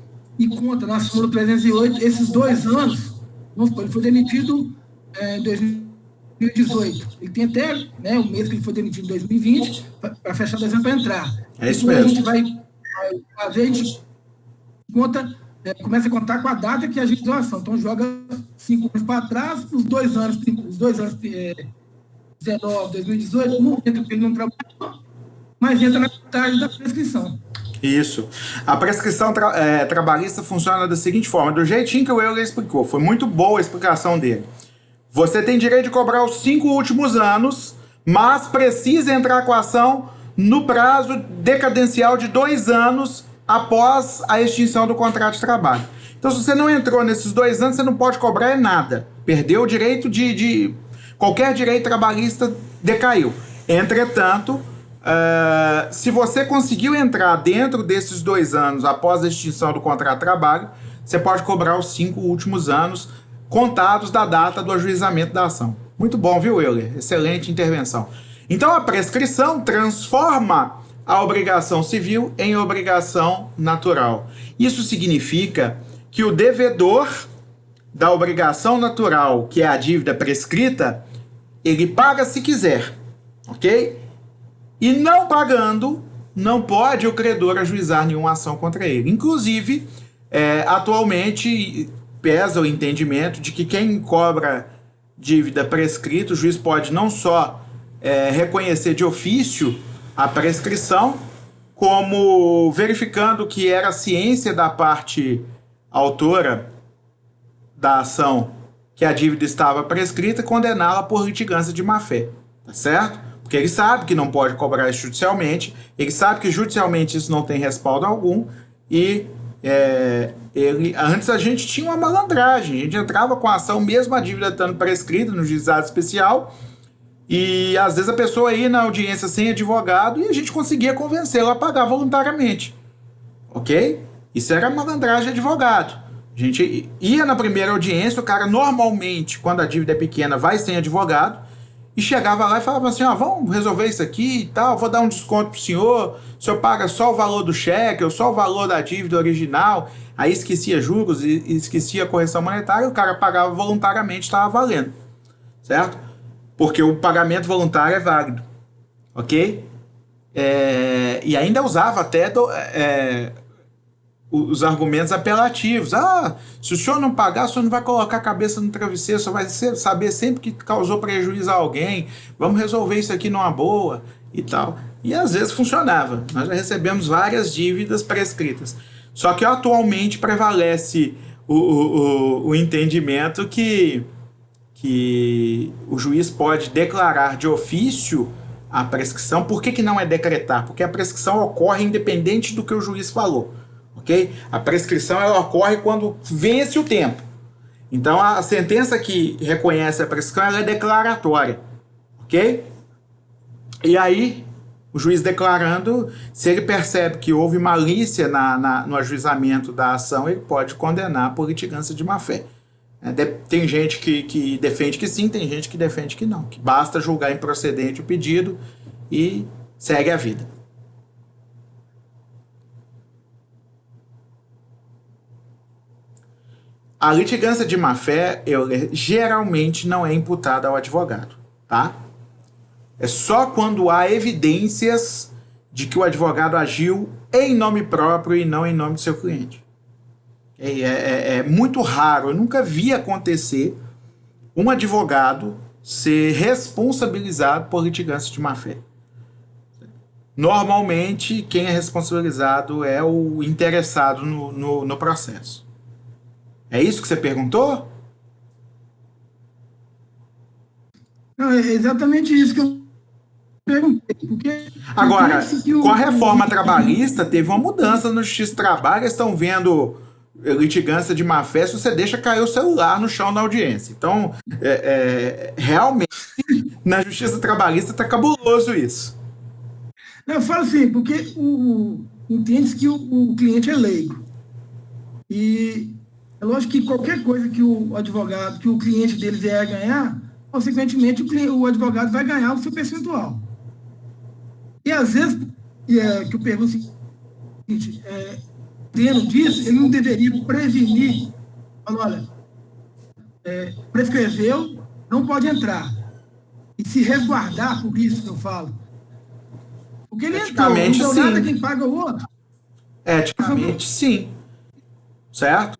conta na súmula 308 esses 2 anos. Ele foi demitido em 2018. Ele tem até, né, o mês que ele foi demitido em 2020 para fechar 2 anos para entrar. É isso mesmo. A gente vai fazer, a gente conta, começa a contar com a data que a gente deu a ação. Então joga 5 anos para trás, os 2 anos 19, 2018, no momento que ele não trabalhou, mas entra na metade da prescrição. Isso. A prescrição trabalhista funciona da seguinte forma, do jeitinho que o Euler explicou. Foi muito boa a explicação dele. Você tem direito de cobrar os 5 últimos anos, mas precisa entrar com a ação no prazo decadencial de 2 anos após a extinção do contrato de trabalho. Então, se você não entrou nesses 2 anos, você não pode cobrar nada. Perdeu o direito de qualquer direito trabalhista decaiu. Entretanto, se você conseguiu entrar dentro desses 2 anos após a extinção do contrato de trabalho, você pode cobrar os 5 últimos anos contados da data do ajuizamento da ação. Muito bom, viu, Euler? Excelente intervenção. Então, a prescrição transforma a obrigação civil em obrigação natural. Isso significa que o devedor da obrigação natural, que é a dívida prescrita, ele paga se quiser, ok? E não pagando, não pode o credor ajuizar nenhuma ação contra ele. Inclusive, atualmente pesa o entendimento de que quem cobra dívida prescrita, o juiz pode não só reconhecer de ofício a prescrição, como verificando que era ciência da parte autora da ação que a dívida estava prescrita, condená-la por litigância de má-fé, tá certo? Porque ele sabe que não pode cobrar isso judicialmente, ele sabe que judicialmente isso não tem respaldo algum, e antes a gente tinha uma malandragem, a gente entrava com a ação mesmo a dívida estando prescrita no juizado especial, e às vezes a pessoa ia na audiência sem advogado e a gente conseguia convencê-la a pagar voluntariamente, ok? Isso era malandragem de advogado. A gente ia na primeira audiência, o cara normalmente, quando a dívida é pequena, vai sem advogado, e chegava lá e falava assim, vamos resolver isso aqui e tal, vou dar um desconto pro senhor paga só o valor do cheque ou só o valor da dívida original, aí esquecia juros e esquecia a correção monetária, o cara pagava voluntariamente, estava valendo, certo? Porque o pagamento voluntário é válido, ok? E ainda usava até os argumentos apelativos. Se o senhor não pagar, o senhor não vai colocar a cabeça no travesseiro, só vai saber sempre que causou prejuízo a alguém, vamos resolver isso aqui numa boa e tal. E às vezes funcionava. Nós já recebemos várias dívidas prescritas. Só que atualmente prevalece o entendimento que o juiz pode declarar de ofício a prescrição. Por que não é decretar? Porque a prescrição ocorre independente do que o juiz falou. Okay? A prescrição ela ocorre quando vence o tempo. Então a sentença que reconhece a prescrição ela é declaratória. Ok? E aí, o juiz declarando, se ele percebe que houve malícia no ajuizamento da ação, ele pode condenar por litigância de má-fé. Tem gente que defende que sim, tem gente que defende que não. Que basta julgar improcedente o pedido e segue a vida. A litigância de má-fé, geralmente não é imputada ao advogado, tá? É só quando há evidências de que o advogado agiu em nome próprio e não em nome do seu cliente. É muito raro, eu nunca vi acontecer um advogado ser responsabilizado por litigância de má-fé. Normalmente, quem é responsabilizado é o interessado no processo. É isso que você perguntou? Não, é exatamente isso que eu perguntei. Porque agora, com a reforma trabalhista, teve uma mudança na Justiça do Trabalho, eles estão vendo litigância de má-fé se você deixa cair o celular no chão da audiência. Então, realmente, na Justiça Trabalhista está cabuloso isso. Não, eu falo assim, porque entende-se que o cliente é leigo. E é lógico que qualquer coisa que o advogado, que o cliente dele vier a ganhar, consequentemente o advogado vai ganhar o seu percentual. E às vezes, que eu pergunto o seguinte, dentro disso, ele não deveria prevenir, olha, prescreveu, não pode entrar. E se resguardar por isso que eu falo. Porque ele entrou, não deu nada, quem paga o outro. Eticamente, sim. Certo?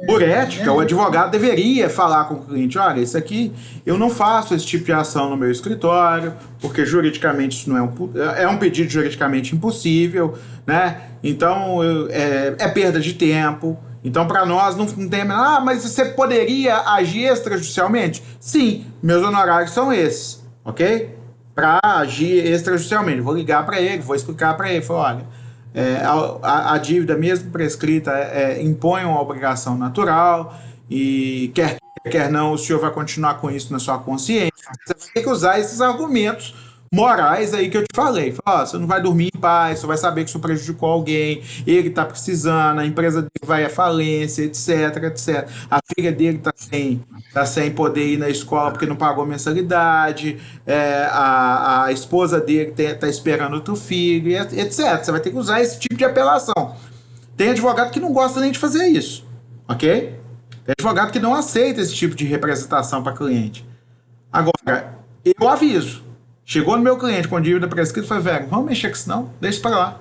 Por ética, o advogado deveria falar com o cliente, olha, isso aqui, eu não faço esse tipo de ação no meu escritório, porque juridicamente isso não é um pedido juridicamente impossível, né? Então, é perda de tempo. Então, para nós, não tem... mas você poderia agir extrajudicialmente? Sim, meus honorários são esses, ok? Para agir extrajudicialmente. Vou ligar para ele, vou explicar para ele, falar, olha... a dívida mesmo prescrita impõe uma obrigação natural e quer não, o senhor vai continuar com isso na sua consciência. Você vai ter que usar esses argumentos morais aí que eu te falei. Você não vai dormir em paz, você vai saber que isso prejudicou alguém, ele está precisando, a empresa dele vai à falência, etc, etc. A filha dele tá sem poder ir na escola porque não pagou mensalidade, a esposa dele está esperando outro filho, etc. Você vai ter que usar esse tipo de apelação. Tem advogado que não gosta nem de fazer isso, ok? Tem advogado que não aceita esse tipo de representação para cliente. Agora, eu aviso. Chegou no meu cliente com dívida prescrita e falei, velho, vamos mexer com isso não, deixa pra lá.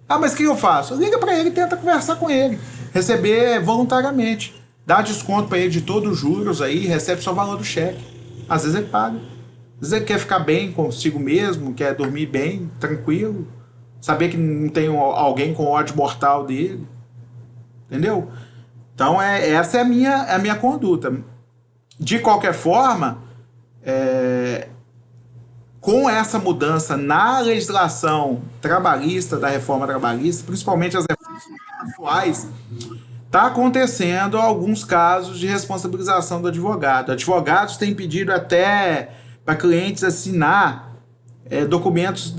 Mas o que eu faço? Liga pra ele e tenta conversar com ele. Receber voluntariamente. Dá desconto pra ele de todos os juros aí, recebe só o valor do cheque. Às vezes ele paga. Às vezes ele quer ficar bem consigo mesmo, quer dormir bem, tranquilo. Saber que não tem alguém com ódio mortal dele. Entendeu? Então essa é a minha conduta. De qualquer forma, com essa mudança na legislação trabalhista, da reforma trabalhista, principalmente as reformas atuais, está acontecendo alguns casos de responsabilização do advogado. Advogados têm pedido até para clientes assinar documentos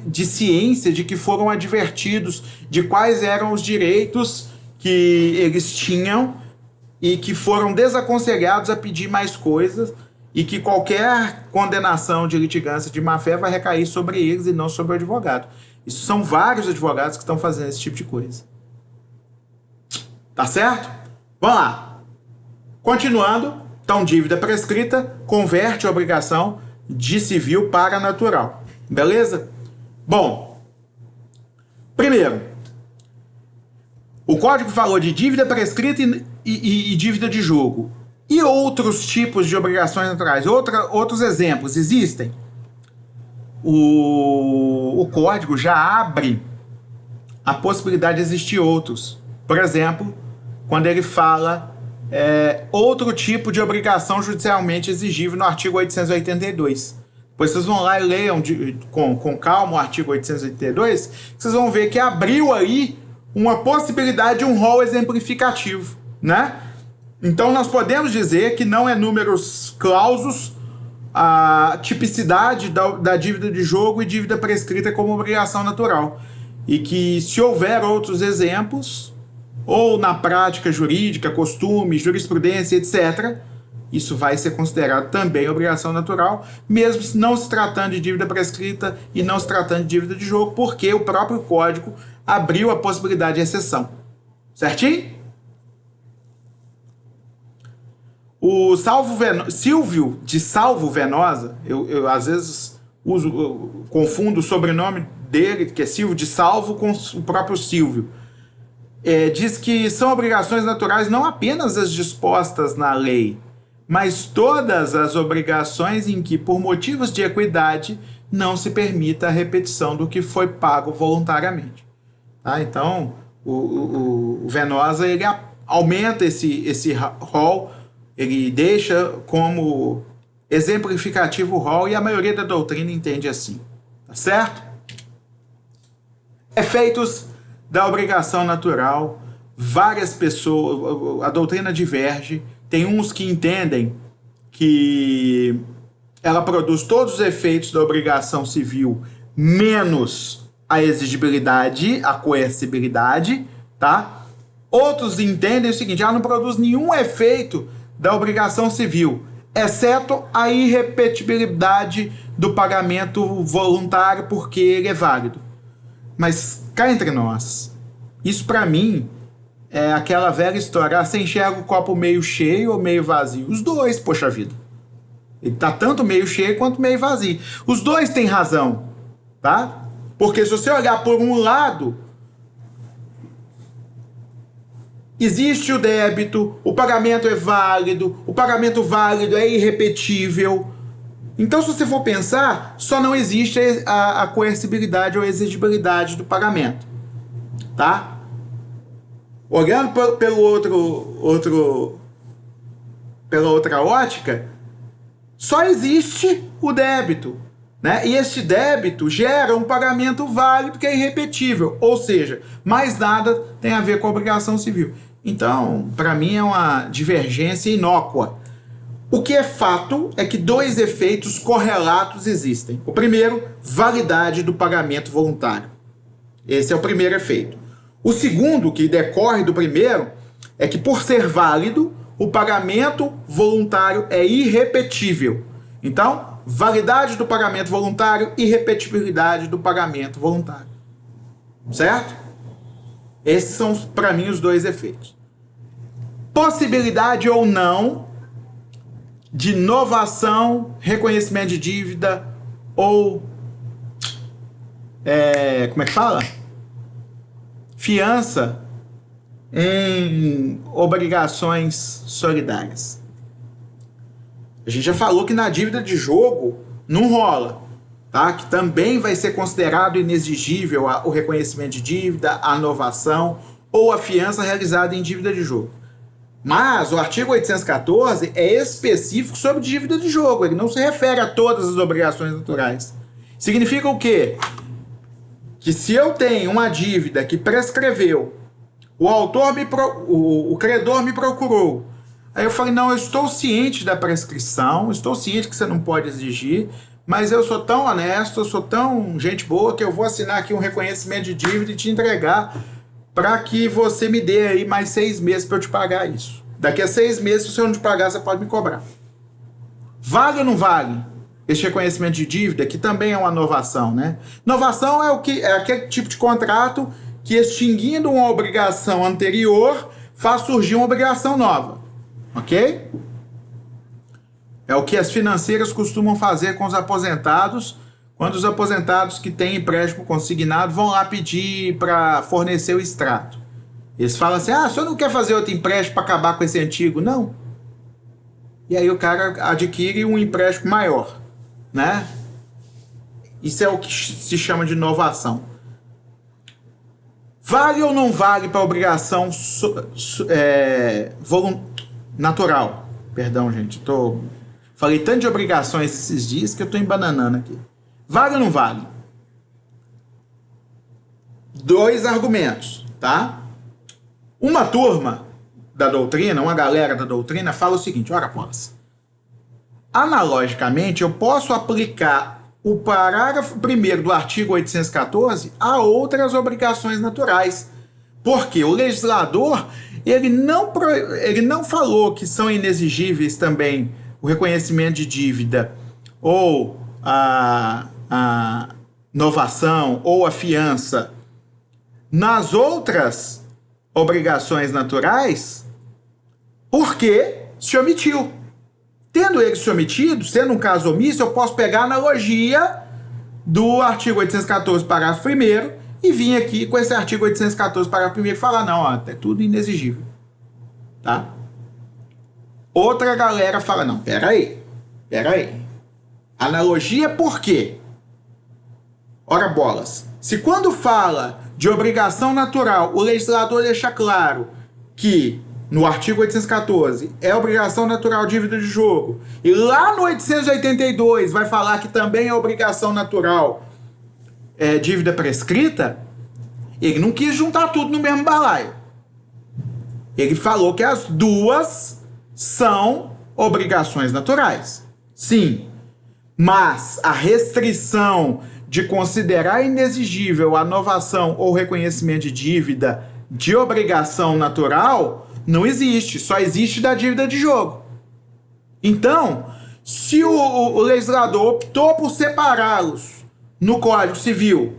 de ciência de que foram advertidos de quais eram os direitos que eles tinham e que foram desaconselhados a pedir mais coisas e que qualquer condenação de litigância de má-fé vai recair sobre eles e não sobre o advogado. Isso são vários advogados que estão fazendo esse tipo de coisa. Tá certo? Vamos lá. Continuando, então, dívida prescrita converte a obrigação de civil para natural. Beleza? Bom, primeiro, o Código falou de dívida prescrita e dívida de jogo. E outros tipos de obrigações naturais? Outros exemplos existem? O Código já abre a possibilidade de existir outros. Por exemplo, quando ele fala outro tipo de obrigação judicialmente exigível no artigo 882. Depois vocês vão lá e leiam com calma o artigo 882, vocês vão ver que abriu aí uma possibilidade de um rol exemplificativo, né? Então nós podemos dizer que não é números clausus a tipicidade da dívida de jogo e dívida prescrita como obrigação natural. E que se houver outros exemplos, ou na prática jurídica, costume, jurisprudência, etc., isso vai ser considerado também obrigação natural, mesmo não se tratando de dívida prescrita e não se tratando de dívida de jogo, porque o próprio Código abriu a possibilidade de exceção. Certinho? O Silvio de Salvo Venosa, eu às vezes confundo o sobrenome dele, que é Silvio de Salvo, com o próprio Silvio. Diz que são obrigações naturais não apenas as dispostas na lei, mas todas as obrigações em que, por motivos de equidade, não se permita a repetição do que foi pago voluntariamente. Tá? Então, o Venosa ele aumenta esse rol, ele deixa como exemplificativo o rol e a maioria da doutrina entende assim. Tá certo? Efeitos da obrigação natural. Várias pessoas, a doutrina diverge. Tem uns que entendem que ela produz todos os efeitos da obrigação civil, menos a exigibilidade, a coercibilidade, tá? Outros entendem o seguinte, ela não produz nenhum efeito da obrigação civil, exceto a irrepetibilidade do pagamento voluntário, porque ele é válido. Mas cá entre nós, isso para mim é aquela velha história, você enxerga o copo meio cheio ou meio vazio? Os dois, poxa vida. Ele tá tanto meio cheio quanto meio vazio. Os dois têm razão, tá? Porque se você olhar por um lado, existe o débito, o pagamento é válido, o pagamento válido é irrepetível. Então, se você for pensar, só não existe a coercibilidade ou a exigibilidade do pagamento, tá? Olhando pela outra ótica, só existe o débito, né? E este débito gera um pagamento válido que é irrepetível, ou seja, mais nada tem a ver com a obrigação civil. Então, para mim é uma divergência inócua. O que é fato é que dois efeitos correlatos existem. O primeiro, validade do pagamento voluntário. Esse é o primeiro efeito. O segundo, que decorre do primeiro, é que por ser válido, o pagamento voluntário é irrepetível. Então, validade do pagamento voluntário e irrepetibilidade do pagamento voluntário. Certo? Esses são, para mim, os dois efeitos. Possibilidade ou não de novação, reconhecimento de dívida ou... como é que fala? Fiança em obrigações solidárias. A gente já falou que na dívida de jogo não rola, tá? Que também vai ser considerado inexigível o reconhecimento de dívida, a novação ou a fiança realizada em dívida de jogo. Mas o artigo 814 é específico sobre dívida de jogo, ele não se refere a todas as obrigações naturais. Significa o quê? Que se eu tenho uma dívida que prescreveu, o credor me procurou, aí eu falei, não, eu estou ciente da prescrição, estou ciente que você não pode exigir, mas eu sou tão honesto, eu sou tão gente boa que eu vou assinar aqui um reconhecimento de dívida e te entregar para que você me dê aí mais 6 meses para eu te pagar isso. Daqui a 6 meses, se você não te pagar, você pode me cobrar. Vale ou não vale esse reconhecimento de dívida, que também é uma novação, né? Novação é aquele tipo de contrato que, extinguindo uma obrigação anterior, faz surgir uma obrigação nova, ok? É o que as financeiras costumam fazer com os aposentados, quando os aposentados que têm empréstimo consignado vão lá pedir para fornecer o extrato. Eles falam assim, o senhor não quer fazer outro empréstimo para acabar com esse antigo? Não. E aí o cara adquire um empréstimo maior, né? Isso é o que se chama de inovação. Vale ou não vale para obrigação natural? Perdão, gente, falei tanto de obrigações esses dias que eu estou embananando aqui. Vale ou não vale? 2 argumentos, tá? Uma turma da doutrina, uma galera da doutrina fala o seguinte, ora, pois, analogicamente, eu posso aplicar o parágrafo 1º do artigo 814 a outras obrigações naturais. Porque o legislador, ele não falou que são inexigíveis também o reconhecimento de dívida ou a novação ou a fiança nas outras obrigações naturais, porque se omitiu. Tendo ele se omitido, sendo um caso omisso, eu posso pegar a analogia do artigo 814, parágrafo 1º, e vir aqui com esse artigo 814, parágrafo 1º, e falar, não, é tudo inexigível. Tá? Outra galera fala, não, peraí. Analogia por quê? Ora bolas, se quando fala de obrigação natural, o legislador deixa claro que no artigo 814 é obrigação natural dívida de jogo, e lá no 882 vai falar que também é obrigação natural dívida prescrita, ele não quis juntar tudo no mesmo balaio. Ele falou que as duas são obrigações naturais. Sim, mas a restrição de considerar inexigível a novação ou reconhecimento de dívida de obrigação natural não existe, só existe da dívida de jogo. Então, se o legislador optou por separá-los no Código Civil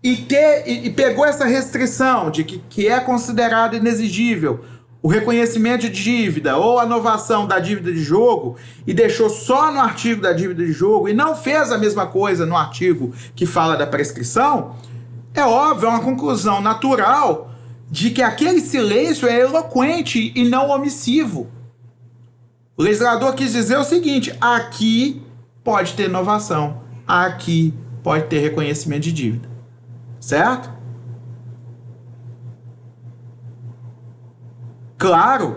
e pegou essa restrição de que é considerado inexigível o reconhecimento de dívida ou a novação da dívida de jogo e deixou só no artigo da dívida de jogo e não fez a mesma coisa no artigo que fala da prescrição, é óbvio, é uma conclusão natural de que aquele silêncio é eloquente e não omissivo. O legislador quis dizer o seguinte, aqui pode ter inovação, aqui pode ter reconhecimento de dívida. Certo? Claro.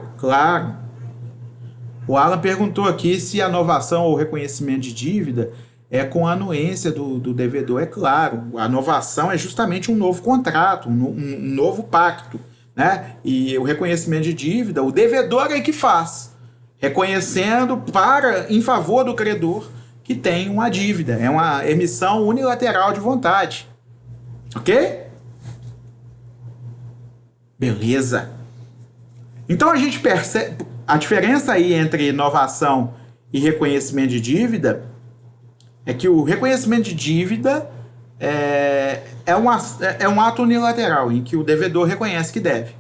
O Alan perguntou aqui se a novação ou reconhecimento de dívida é com a anuência do devedor. É claro, a novação é justamente um novo contrato, um novo pacto, né? E o reconhecimento de dívida, o devedor é que faz, reconhecendo em favor do credor que tem uma dívida. É uma emissão unilateral de vontade. Ok? Beleza. Então a gente percebe a diferença aí entre inovação e reconhecimento de dívida é que o reconhecimento de dívida é um ato unilateral em que o devedor reconhece que deve.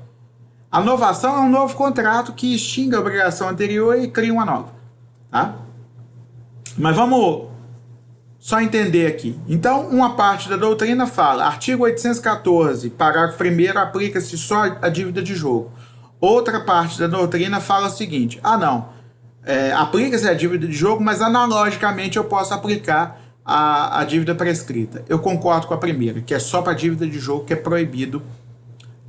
A novação é um novo contrato que extingue a obrigação anterior e cria uma nova. Tá? Mas vamos só entender aqui. Então, uma parte da doutrina fala, artigo 814, parágrafo 1º, aplica-se só a dívida de jogo. Outra parte da doutrina fala o seguinte, aplica-se a dívida de jogo, mas analogicamente eu posso aplicar a dívida prescrita. Eu concordo com a primeira, que é só para a dívida de jogo que é proibido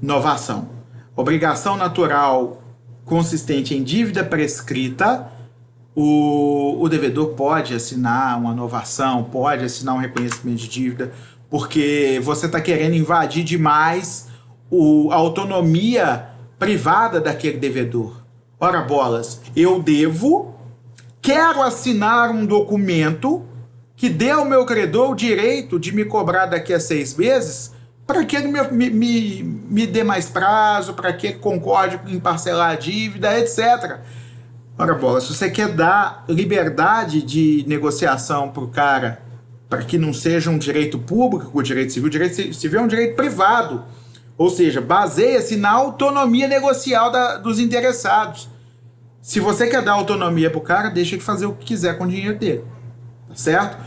novação. Obrigação natural consistente em dívida prescrita, o devedor pode assinar uma novação, pode assinar um reconhecimento de dívida, porque você está querendo invadir demais a autonomia privada daquele devedor. Ora bolas, quero assinar um documento que dê ao meu credor o direito de me cobrar daqui a 6 meses para que ele me dê mais prazo, para que ele concorde em parcelar a dívida, etc. Ora, bola, se você quer dar liberdade de negociação para o cara, para que não seja um direito público, o direito civil é um direito privado. Ou seja, baseia-se na autonomia negocial dos interessados. Se você quer dar autonomia para o cara, deixa ele fazer o que quiser com o dinheiro dele. Tá certo?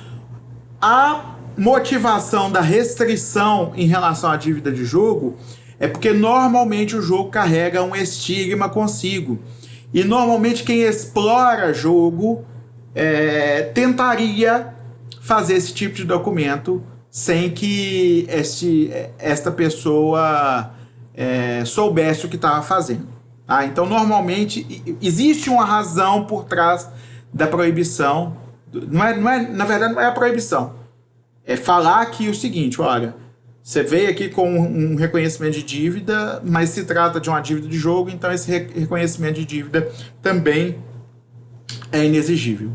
A motivação da restrição em relação à dívida de jogo é porque normalmente o jogo carrega um estigma consigo. E normalmente quem explora jogo tentaria fazer esse tipo de documento sem que esta pessoa soubesse o que estava fazendo. Tá? Então, normalmente, existe uma razão por trás da proibição. Na verdade, não é a proibição. É falar aqui o seguinte, olha, você veio aqui com um reconhecimento de dívida, mas se trata de uma dívida de jogo, então esse reconhecimento de dívida também é inexigível.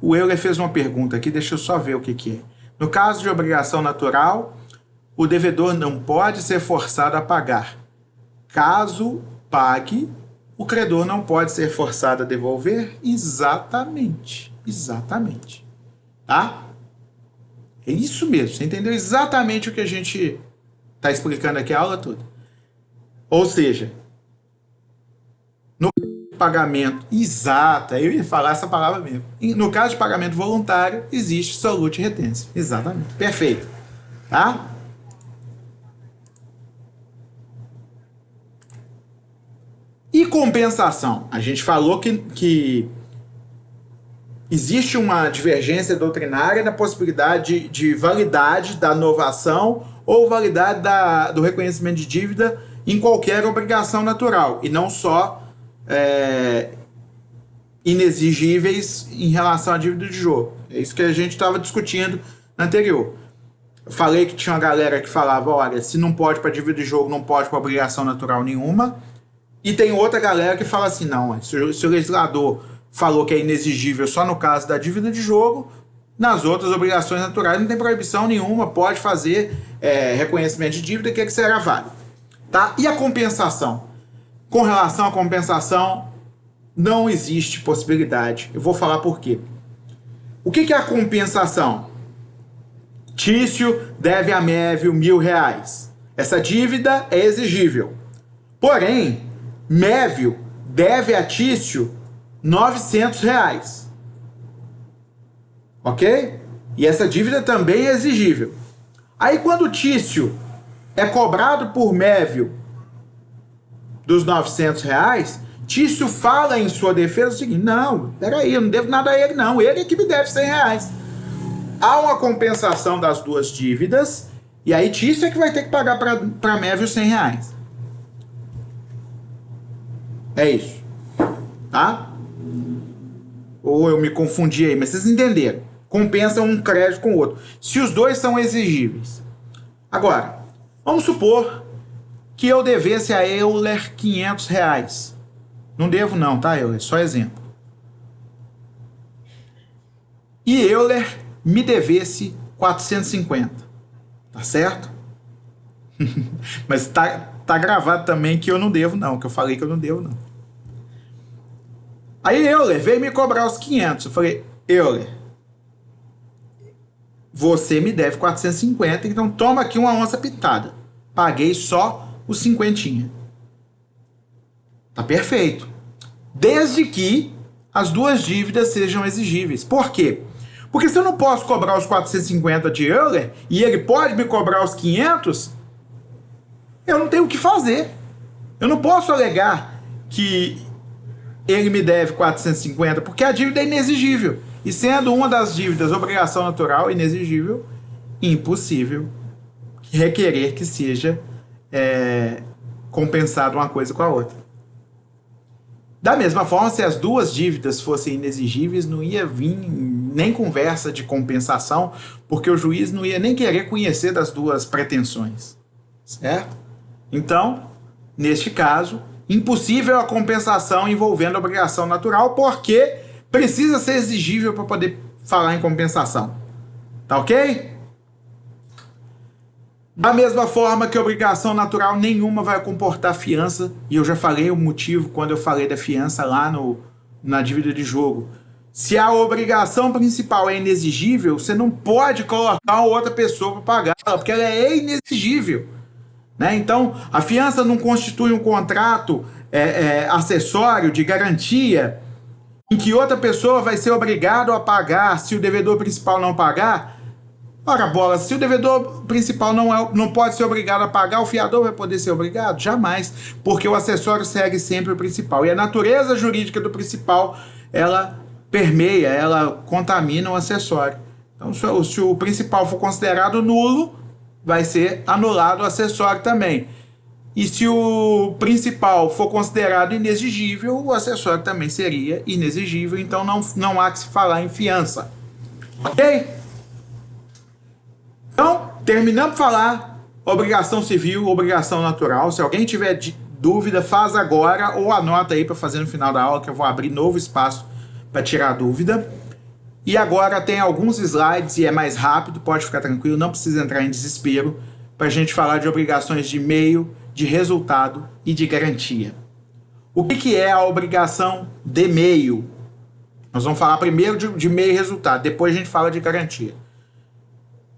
O Euler fez uma pergunta aqui, deixa eu só ver o que é. No caso de obrigação natural, o devedor não pode ser forçado a pagar. Caso pague, o credor não pode ser forçado a devolver? Exatamente. Exatamente. Tá? É isso mesmo. Você entendeu exatamente o que a gente está explicando aqui a aula toda. Ou seja, no pagamento exato, eu ia falar essa palavra mesmo. No caso de pagamento voluntário, existe solute retenção. Exatamente. Perfeito. Tá? E compensação? A gente falou que existe uma divergência doutrinária na possibilidade de validade da novação ou validade do reconhecimento de dívida em qualquer obrigação natural, e não só inexigíveis em relação à dívida de jogo. É isso que a gente estava discutindo no anterior. Eu falei que tinha uma galera que falava, olha, se não pode para dívida de jogo, não pode para obrigação natural nenhuma. E tem outra galera que fala assim, não, se o legislador falou que é inexigível só no caso da dívida de jogo, nas outras obrigações naturais não tem proibição nenhuma, pode fazer reconhecimento de dívida que será válido. Tá? E a compensação? Com relação à compensação, não existe possibilidade. Eu vou falar por quê. O que é a compensação? Tício deve a Mévio R$1.000. Essa dívida é exigível. Porém, Mévio deve a Tício R$900. Ok? E essa dívida também é exigível. Aí quando o Tício é cobrado por Mévio dos R$900, Tício fala em sua defesa o seguinte, não, peraí, eu não devo nada a ele não, ele é que me deve R$100. Há uma compensação das duas dívidas, e aí Tício é que vai ter que pagar para Mévio R$100. É isso. Tá? Ou eu me confundi aí, mas vocês entenderam. Compensa um crédito com o outro. Se os dois são exigíveis. Agora, vamos supor que eu devesse a Euler R$500. Não devo não, tá, Euler? Só exemplo. E Euler me devesse 450. Tá certo? Mas tá gravado também que eu não devo não, que eu falei que eu não devo não. Aí Euler veio me cobrar os 500. Eu falei, Euler, você me deve 450, então toma aqui uma onça pitada. Paguei só os 50. Tá perfeito. Desde que as duas dívidas sejam exigíveis. Por quê? Porque se eu não posso cobrar os 450 de Euler e ele pode me cobrar os 500, eu não tenho o que fazer. Eu não posso alegar que ele me deve 450, porque a dívida é inexigível. E sendo uma das dívidas obrigação natural inexigível, impossível requerer que seja compensado uma coisa com a outra. Da mesma forma, se as duas dívidas fossem inexigíveis, não ia vir nem conversa de compensação, porque o juiz não ia nem querer conhecer das duas pretensões. Certo? Então, neste caso, impossível a compensação envolvendo obrigação natural, porque precisa ser exigível para poder falar em compensação. Tá ok? Da mesma forma que obrigação natural nenhuma vai comportar fiança, e eu já falei o motivo quando eu falei da fiança lá no na dívida de jogo. Se a obrigação principal é inexigível, você não pode colocar outra pessoa para pagá-la, porque ela é inexigível, né? Então, a fiança não constitui um contrato acessório de garantia em que outra pessoa vai ser obrigada a pagar se o devedor principal não pagar. Ora, bola, se o devedor principal não pode ser obrigado a pagar, o fiador vai poder ser obrigado? Jamais, porque o acessório segue sempre o principal. E a natureza jurídica do principal, ela permeia, ela contamina o acessório. Então, se o principal for considerado nulo, vai ser anulado o acessório também. E se o principal for considerado inexigível, o acessório também seria inexigível. Então, não há que se falar em fiança. Ok? Então, terminamos de falar obrigação civil, obrigação natural. Se alguém tiver dúvida, faz agora ou anota aí para fazer no final da aula, que eu vou abrir novo espaço para tirar dúvida. E agora tem alguns slides e é mais rápido, pode ficar tranquilo, não precisa entrar em desespero, para a gente falar de obrigações de meio, de resultado e de garantia. O que é a obrigação de meio? Nós vamos falar primeiro de meio e resultado, depois a gente fala de garantia.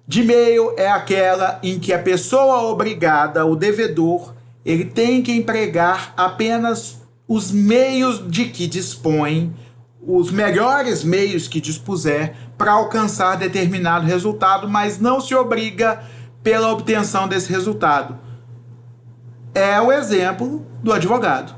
De meio é aquela em que a pessoa obrigada, o devedor, ele tem que empregar apenas os meios de que dispõe, os melhores meios que dispuser para alcançar determinado resultado, mas não se obriga pela obtenção desse resultado. É o exemplo do advogado.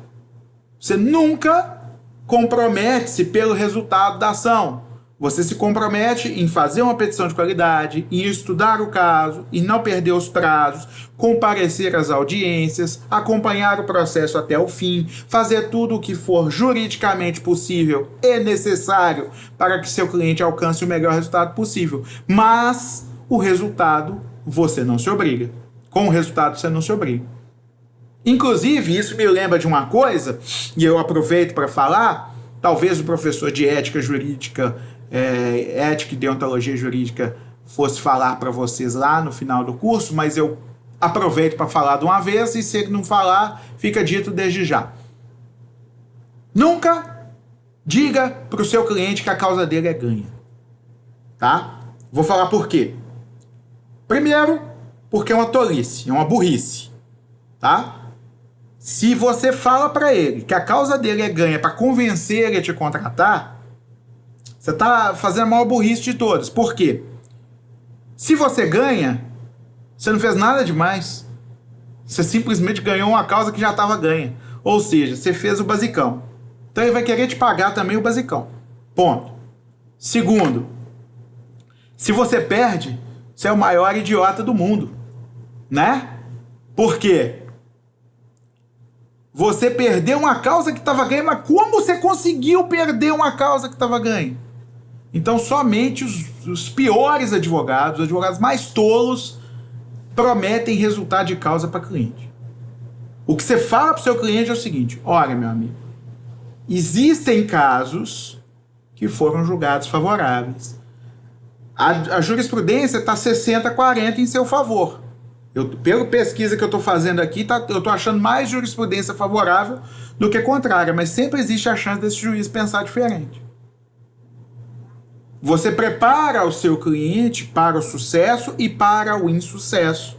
Você nunca compromete-se pelo resultado da ação. Você se compromete em fazer uma petição de qualidade, em estudar o caso, em não perder os prazos, comparecer às audiências, acompanhar o processo até o fim, fazer tudo o que for juridicamente possível e necessário para que seu cliente alcance o melhor resultado possível. Mas o resultado você não se obriga. Com o resultado você não se obriga. Inclusive, isso me lembra de uma coisa, e eu aproveito para falar, talvez o professor de ética jurídica, ética e deontologia jurídica fosse falar para vocês lá no final do curso, mas eu aproveito para falar de uma vez, e se ele não falar, fica dito desde já. Nunca diga para o seu cliente que a causa dele é ganha. Tá? Vou falar por quê. Primeiro, porque é uma tolice, é uma burrice. Tá? Se você fala para ele que a causa dele é ganha para convencer ele a te contratar, você está fazendo a maior burrice de todas. Por quê? Se você ganha, você não fez nada demais. Você simplesmente ganhou uma causa que já estava ganha. Ou seja, você fez o basicão. Então ele vai querer te pagar também o basicão. Ponto. Segundo, se você perde, você é o maior idiota do mundo. Né? Por quê? Você perdeu uma causa que estava ganha, mas como você conseguiu perder uma causa que estava ganha? Então, somente os piores advogados, os advogados mais tolos, prometem resultado de causa para cliente. O que você fala para o seu cliente é o seguinte: olha, meu amigo, existem casos que foram julgados favoráveis. A jurisprudência está 60-40 em seu favor. Pela pesquisa que eu estou fazendo aqui, eu estou achando mais jurisprudência favorável do que contrária, mas sempre existe a chance desse juiz pensar diferente. Você prepara o seu cliente para o sucesso e para o insucesso,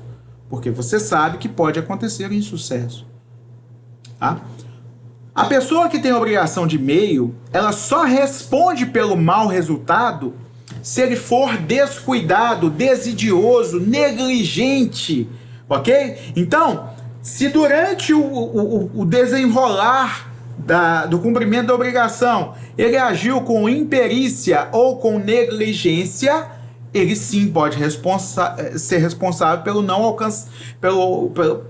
porque você sabe que pode acontecer insucesso. Tá? A pessoa que tem obrigação de meio, ela só responde pelo mau resultado se ele for descuidado, desidioso, negligente, ok? Então, se durante o desenrolar do cumprimento da obrigação ele agiu com imperícia ou com negligência, ele sim pode ser responsável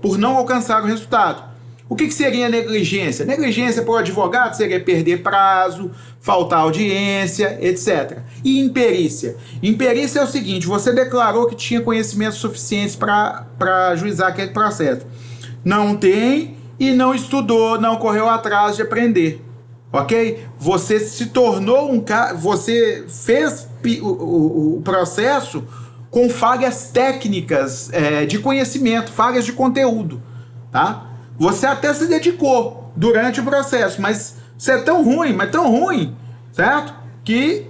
por não alcançar o resultado. O que seria negligência? Negligência para o advogado seria perder prazo, faltar audiência, etc. E imperícia? Imperícia é o seguinte: você declarou que tinha conhecimentos suficientes para ajuizar aquele processo. Não tem e não estudou, não correu atrás de aprender. Ok? Você se tornou você fez o processo com falhas técnicas de conhecimento, falhas de conteúdo. Tá? Você até se dedicou durante o processo, mas Você é tão ruim, mas tão ruim, certo? Que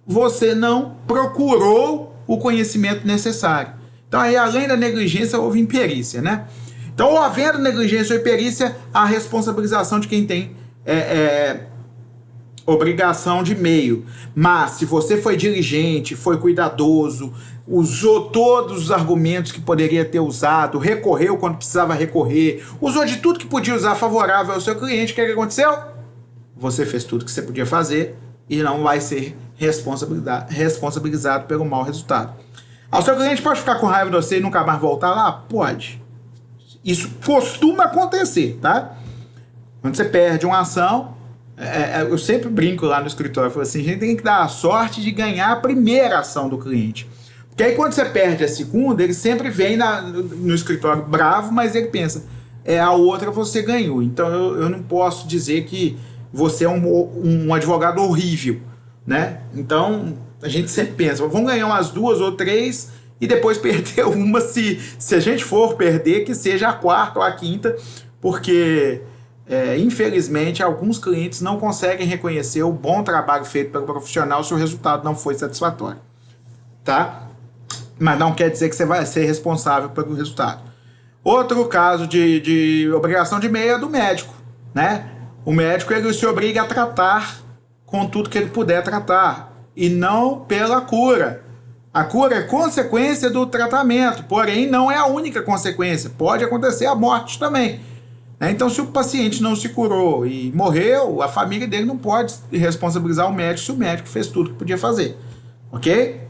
você não procurou o conhecimento necessário. Então, aí, além da negligência, houve imperícia, né? Então, havendo negligência ou imperícia, a responsabilização de quem tem obrigação de meio. Mas, se você foi diligente, foi cuidadoso, usou todos os argumentos que poderia ter usado, recorreu quando precisava recorrer, usou de tudo que podia usar favorável ao seu cliente, o que aconteceu? Você fez tudo que você podia fazer e não vai ser responsabilizado pelo mau resultado. O seu cliente pode ficar com raiva de você e nunca mais voltar lá? Pode. Isso costuma acontecer, tá? Quando você perde uma ação, eu sempre brinco lá no escritório, eu falo assim, a gente tem que dar a sorte de ganhar a primeira ação do cliente. Porque aí quando você perde a segunda, ele sempre vem no escritório bravo, mas ele pensa, a outra você ganhou. Então eu não posso dizer que você é um advogado horrível, né? Então a gente sempre pensa, vamos ganhar umas 2 ou 3 e depois perder uma, se a gente for perder, que seja a 4ª ou a 5ª, porque infelizmente alguns clientes não conseguem reconhecer o bom trabalho feito pelo profissional se o resultado não foi satisfatório, tá? Mas não quer dizer que você vai ser responsável pelo resultado. Outro caso de obrigação de meio é do médico, né? O médico, ele se obriga a tratar com tudo que ele puder tratar, e não pela cura. A cura é consequência do tratamento, porém não é a única consequência. Pode acontecer a morte também. Então, se o paciente não se curou e morreu, a família dele não pode responsabilizar o médico se o médico fez tudo que podia fazer. Ok?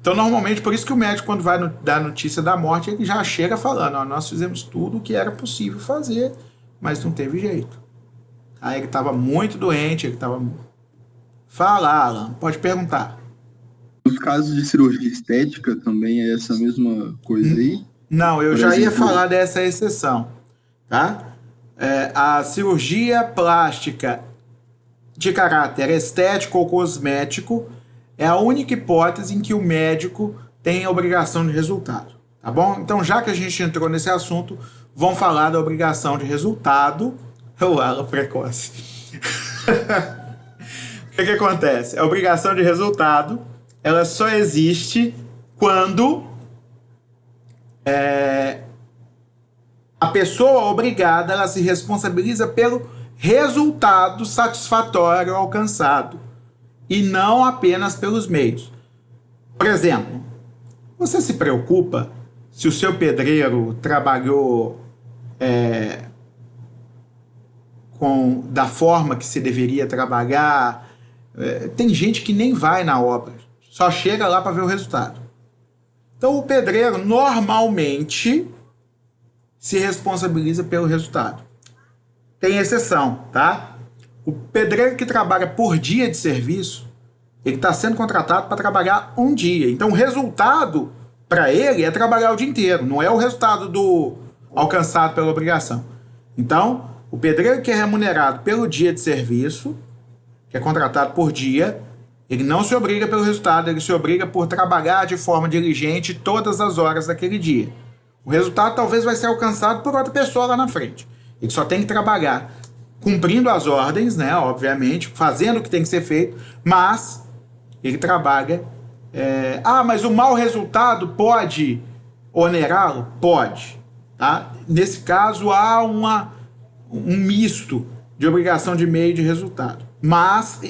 Então, normalmente, por isso que o médico, quando vai dar notícia da morte, ele já chega falando, nós fizemos tudo o que era possível fazer, mas não teve jeito. Aí ele estava muito doente, ele estava... Fala, Alan, pode perguntar. Nos casos de cirurgia estética também é essa mesma coisa aí? Não, eu já ia falar dessa exceção, tá? A cirurgia plástica de caráter estético ou cosmético é a única hipótese em que o médico tem a obrigação de resultado, tá bom? Então, já que a gente entrou nesse assunto, vamos falar da obrigação de resultado. O Alan precoce. O que acontece? A obrigação de resultado, ela só existe quando a pessoa obrigada, ela se responsabiliza pelo resultado satisfatório alcançado e não apenas pelos meios. Por exemplo, você se preocupa se o seu pedreiro trabalhou da forma que se deveria trabalhar? Tem gente que nem vai na obra, só chega lá para ver o resultado. Então o pedreiro normalmente se responsabiliza pelo resultado. Tem exceção, tá? O pedreiro que trabalha por dia de serviço, ele está sendo contratado para trabalhar um dia. Então o resultado para ele é trabalhar o dia inteiro, não é o resultado alcançado pela obrigação. Então o pedreiro que é remunerado pelo dia de serviço, que é contratado por dia, ele não se obriga pelo resultado, ele se obriga por trabalhar de forma diligente todas as horas daquele dia. O resultado talvez vai ser alcançado por outra pessoa lá na frente. Ele só tem que trabalhar cumprindo as ordens, né, obviamente, fazendo o que tem que ser feito, mas ele trabalha... mas o mau resultado pode onerá-lo? Pode. Tá? Nesse caso, há um misto de obrigação de meio e de resultado. Mas,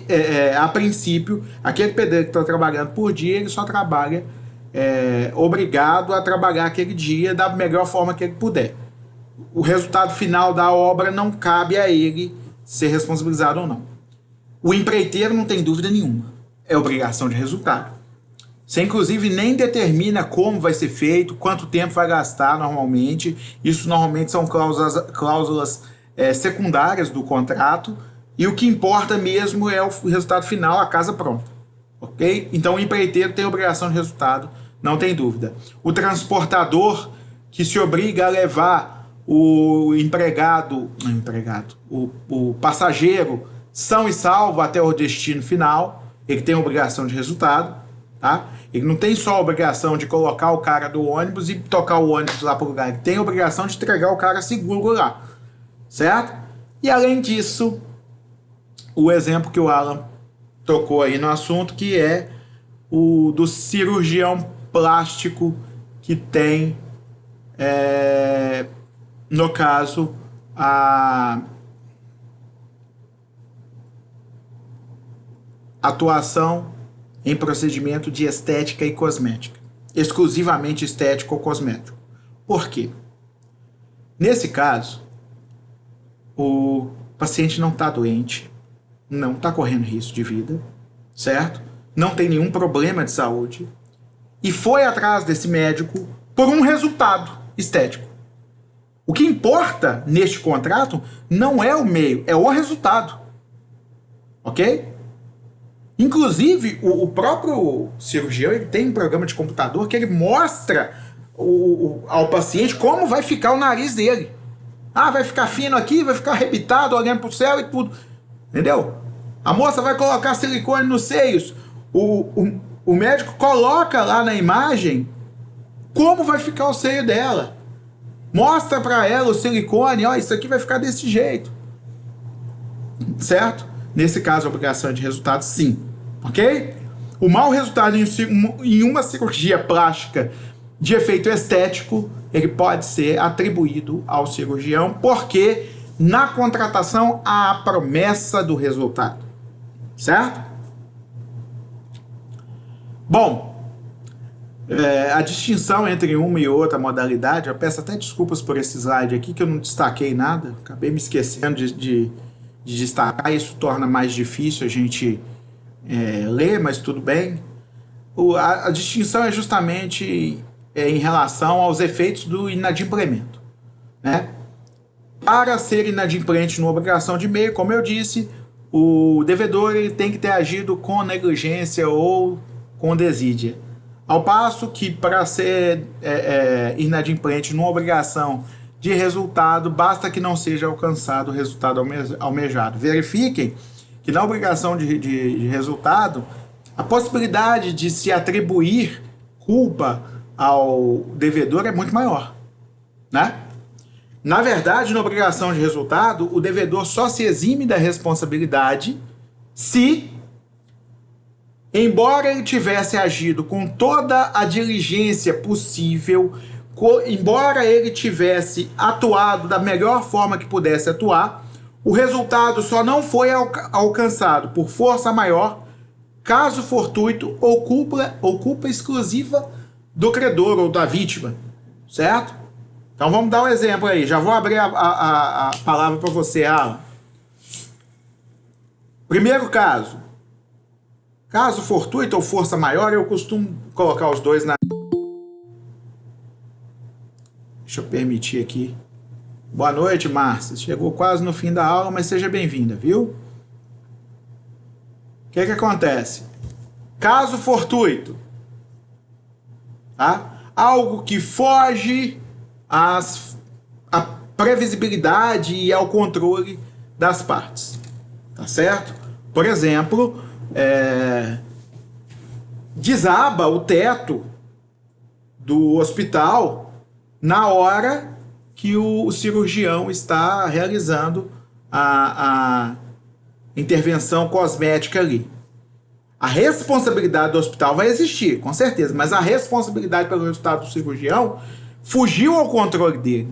a princípio, aquele pedreiro que está trabalhando por dia, ele só trabalha obrigado a trabalhar aquele dia da melhor forma que ele puder. O resultado final da obra não cabe a ele ser responsabilizado ou não. O empreiteiro não tem dúvida nenhuma. É obrigação de resultado. Você, inclusive, nem determina como vai ser feito, quanto tempo vai gastar normalmente. Isso normalmente são cláusulas secundárias do contrato. E o que importa mesmo é o resultado final, a casa pronta. Ok? Então o empreiteiro tem obrigação de resultado, não tem dúvida. O transportador que se obriga a levar o passageiro são e salvo até o destino final, ele tem obrigação de resultado, tá? Ele não tem só a obrigação de colocar o cara do ônibus e tocar o ônibus lá para o lugar, ele tem a obrigação de entregar o cara seguro lá, certo? E além disso, o exemplo que o Alan tocou aí no assunto, que é o do cirurgião plástico que tem, no caso, a atuação em procedimento de estética e cosmética, exclusivamente estético ou cosmético. Por quê? Nesse caso, o paciente não está doente, não está correndo risco de vida, certo? Não tem nenhum problema de saúde e foi atrás desse médico por um resultado estético. O que importa neste contrato não é o meio, é o resultado. Ok? Inclusive, o próprio cirurgião, ele tem um programa de computador que ele mostra ao paciente como vai ficar o nariz dele. Ah, vai ficar fino aqui, vai ficar arrebitado, olhando para o céu e tudo. Entendeu? A moça vai colocar silicone nos seios. O médico coloca lá na imagem como vai ficar o seio dela. Mostra para ela o silicone, ó, isso aqui vai ficar desse jeito. Certo? Nesse caso, a obrigação de resultado, sim. Ok? O mau resultado em uma cirurgia plástica de efeito estético, ele pode ser atribuído ao cirurgião, porque na contratação há a promessa do resultado. Certo? Bom, a distinção entre uma e outra modalidade, eu peço até desculpas por esse slide aqui, que eu não destaquei nada, acabei me esquecendo de destacar, isso torna mais difícil a gente ler, mas tudo bem. A distinção é justamente em relação aos efeitos do inadimplemento, né? Para ser inadimplente numa obrigação de meio, como eu disse, o devedor ele tem que ter agido com negligência ou com desídia. Ao passo que para ser inadimplente numa obrigação de resultado, basta que não seja alcançado o resultado almejado. Verifiquem que na obrigação de resultado, a possibilidade de se atribuir culpa ao devedor é muito maior, né? Na verdade, na obrigação de resultado, o devedor só se exime da responsabilidade se, embora ele tivesse agido com toda a diligência possível, embora ele tivesse atuado da melhor forma que pudesse atuar, o resultado só não foi alcançado por força maior, caso fortuito ou culpa exclusiva do credor ou da vítima, certo? Então vamos dar um exemplo aí, já vou abrir a palavra para você, Alan. Primeiro caso fortuito ou força maior, eu costumo colocar os dois na... Deixa eu permitir aqui. Boa noite, Márcia. Chegou quase no fim da aula, mas seja bem-vinda, viu? O que acontece? Caso fortuito, tá? Algo que foge à previsibilidade e ao controle das partes, tá certo? Por exemplo, desaba o teto do hospital na hora que o cirurgião está realizando a intervenção cosmética ali. A responsabilidade do hospital vai existir, com certeza, mas a responsabilidade pelo resultado do cirurgião fugiu ao controle dele,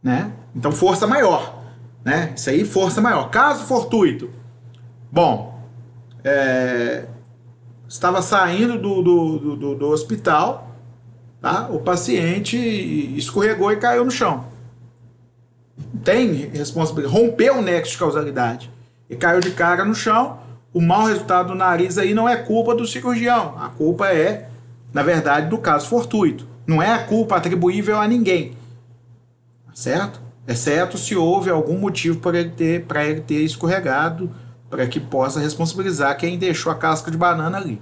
né? Então, força maior, né? Isso aí, força maior. Caso fortuito. Bom, estava saindo do hospital, tá? O paciente escorregou e caiu no chão. Tem responsabilidade, rompeu o nexo de causalidade e caiu de cara no chão. O mau resultado do nariz aí não é culpa do cirurgião, a culpa é, na verdade, do caso fortuito. Não é a culpa atribuível a ninguém, certo? Exceto se houve algum motivo para ele ter escorregado, para que possa responsabilizar quem deixou a casca de banana ali.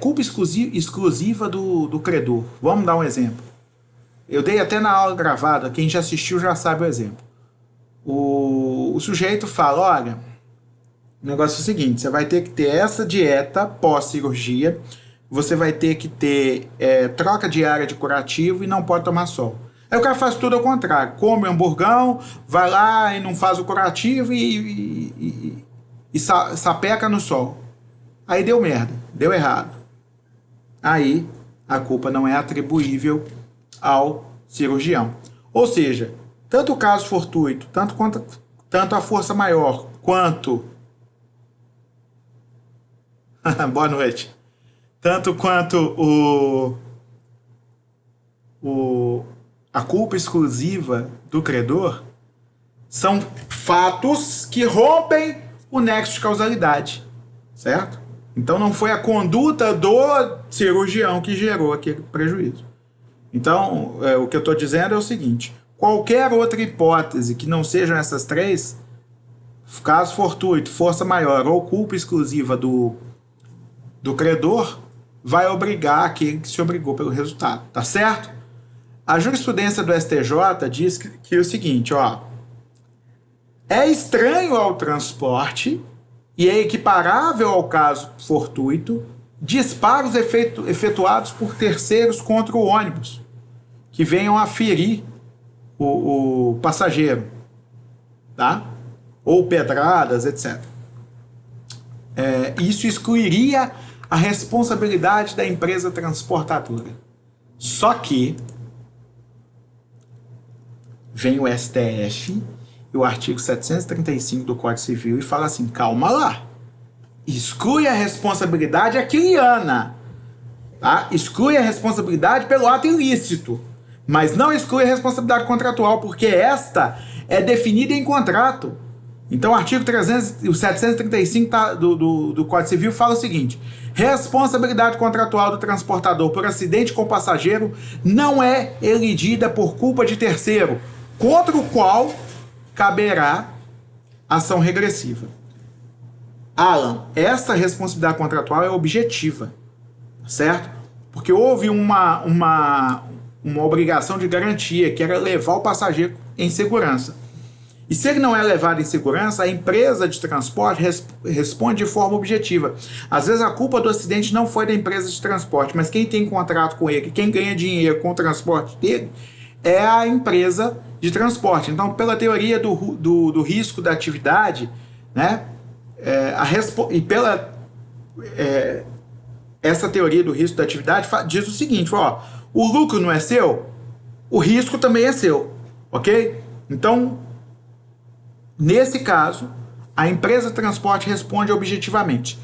Culpa exclusiva do credor. Vamos dar um exemplo. Eu dei até na aula gravada, quem já assistiu já sabe o exemplo. O sujeito fala, olha, o negócio é o seguinte, você vai ter que ter essa dieta pós-cirurgia, você vai ter que ter troca diária de curativo e não pode tomar sol. Aí o cara faz tudo ao contrário, come o hamburgão, vai lá e não faz o curativo e sapeca no sol. Aí deu merda, deu errado. Aí a culpa não é atribuível ao cirurgião. Ou seja, tanto o caso fortuito, tanto a força maior, quanto... Boa noite. Tanto quanto a culpa exclusiva do credor são fatos que rompem o nexo de causalidade, certo? Então não foi a conduta do cirurgião que gerou aquele prejuízo. Então, o que eu estou dizendo é o seguinte: qualquer outra hipótese que não sejam essas três, caso fortuito, força maior ou culpa exclusiva do credor, vai obrigar aquele que se obrigou pelo resultado, tá certo? A jurisprudência do STJ diz que é o seguinte, ó: é estranho ao transporte e é equiparável ao caso fortuito disparos efetuados por terceiros contra o ônibus que venham a ferir o passageiro, tá? Ou pedradas, etc. Isso excluiria a responsabilidade da empresa transportadora. Só que vem o STF e o artigo 735 do Código Civil e fala assim: calma lá, exclui a responsabilidade aquiliana, tá? Exclui a responsabilidade pelo ato ilícito, mas não exclui a responsabilidade contratual, porque esta é definida em contrato. Então o artigo 735 do Código Civil fala o seguinte: responsabilidade contratual do transportador por acidente com passageiro não é eligida por culpa de terceiro, contra o qual caberá ação regressiva. Alan, essa responsabilidade contratual é objetiva, certo? Porque houve uma obrigação de garantia, que era levar o passageiro em segurança. E se ele não é levado em segurança, a empresa de transporte responde de forma objetiva. Às vezes a culpa do acidente não foi da empresa de transporte, mas quem tem contrato com ele, quem ganha dinheiro com o transporte dele, é a empresa de transporte. Então, pela teoria do risco da atividade, né, essa teoria do risco da atividade diz o seguinte: ó, o lucro não é seu, o risco também é seu, ok? Então, nesse caso, a empresa de transporte responde objetivamente.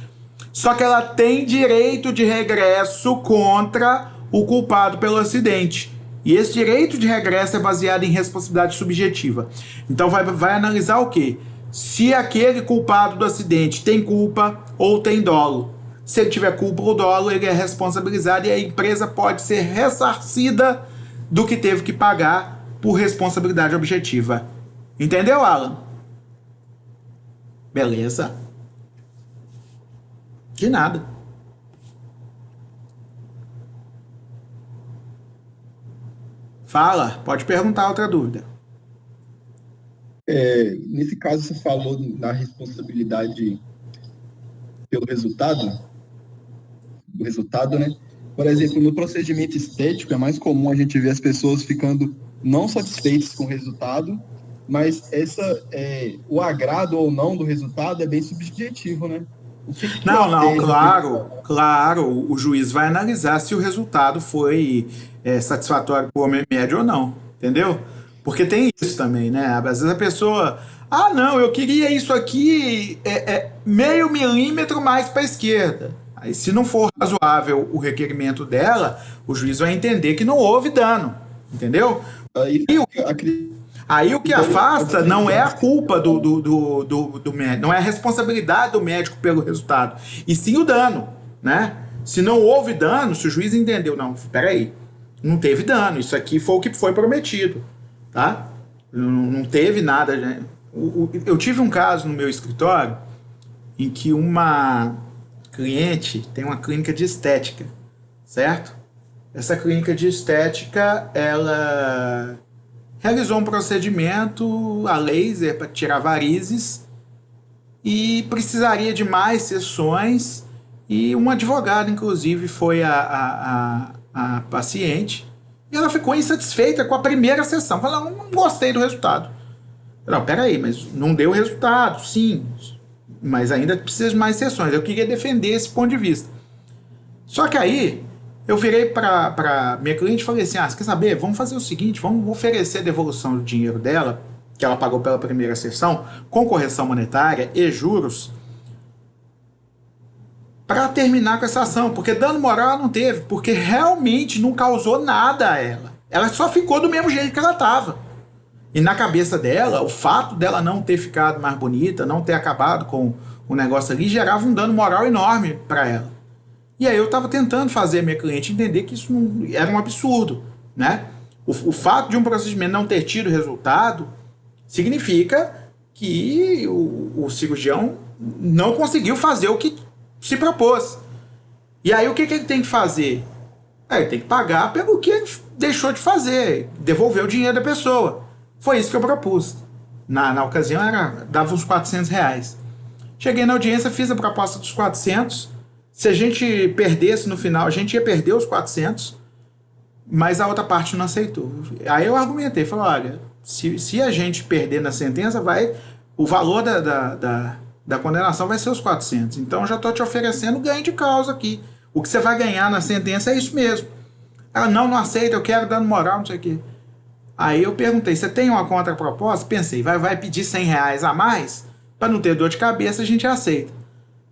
Só que ela tem direito de regresso contra o culpado pelo acidente. E esse direito de regresso é baseado em responsabilidade subjetiva. Então vai analisar o quê? Se aquele culpado do acidente tem culpa ou tem dolo. Se ele tiver culpa ou dolo, ele é responsabilizado e a empresa pode ser ressarcida do que teve que pagar por responsabilidade objetiva. Entendeu, Alan? Beleza? De nada. Fala, pode perguntar outra dúvida. Nesse caso, você falou da responsabilidade pelo resultado, do resultado, né? Por exemplo, no procedimento estético, é mais comum a gente ver as pessoas ficando não satisfeitas com o resultado, mas o agrado ou não do resultado é bem subjetivo, né? Claro, o juiz vai analisar se o resultado foi satisfatório para o homem médio ou não, entendeu? Porque tem isso também, né? Às vezes a pessoa, não, eu queria isso aqui meio milímetro mais para a esquerda. Aí, se não for razoável o requerimento dela, o juiz vai entender que não houve dano, entendeu? Aí o que afasta não é a culpa do médico, não é a responsabilidade do médico pelo resultado, e sim o dano, né? Se não houve dano, se o juiz entendeu, não, peraí, não teve dano, isso aqui foi o que foi prometido, tá? Não teve nada, né? Eu tive um caso no meu escritório em que uma cliente tem uma clínica de estética, certo? Essa clínica de estética, ela realizou um procedimento a laser para tirar varizes e precisaria de mais sessões, e um advogado, inclusive, foi a paciente E ela ficou insatisfeita com a primeira sessão. Falou, não gostei do resultado. Não, peraí, mas não deu resultado, sim. Mas ainda precisa de mais sessões. Eu queria defender esse ponto de vista. Só que aí, eu virei para minha cliente e falei assim, você quer saber? Vamos fazer o seguinte, vamos oferecer a devolução do dinheiro dela, que ela pagou pela primeira sessão, com correção monetária e juros, para terminar com essa ação, porque dano moral ela não teve, porque realmente não causou nada a ela. Ela só ficou do mesmo jeito que ela estava. E na cabeça dela, o fato dela não ter ficado mais bonita, não ter acabado com o negócio ali, gerava um dano moral enorme para ela. E aí eu estava tentando fazer a minha cliente entender que isso não, era um absurdo, né? O fato de um procedimento não ter tido resultado significa que o cirurgião não conseguiu fazer o que se propôs. E aí o que ele tem que fazer? Ele tem que pagar pelo que ele deixou de fazer, devolver o dinheiro da pessoa. Foi isso que eu propus. Na ocasião dava uns R$400. Cheguei na audiência, fiz a proposta dos 400. Se a gente perdesse no final, a gente ia perder os 400, mas a outra parte não aceitou. Aí eu argumentei, falei, olha, se a gente perder na sentença, o valor da condenação vai ser os 400. Então eu já estou te oferecendo ganho de causa aqui. O que você vai ganhar na sentença é isso mesmo. Ela, não aceita, eu quero dano moral, não sei o quê. Aí eu perguntei, você tem uma contraproposta? Pensei, vai pedir R$100 a mais? Para não ter dor de cabeça, a gente aceita.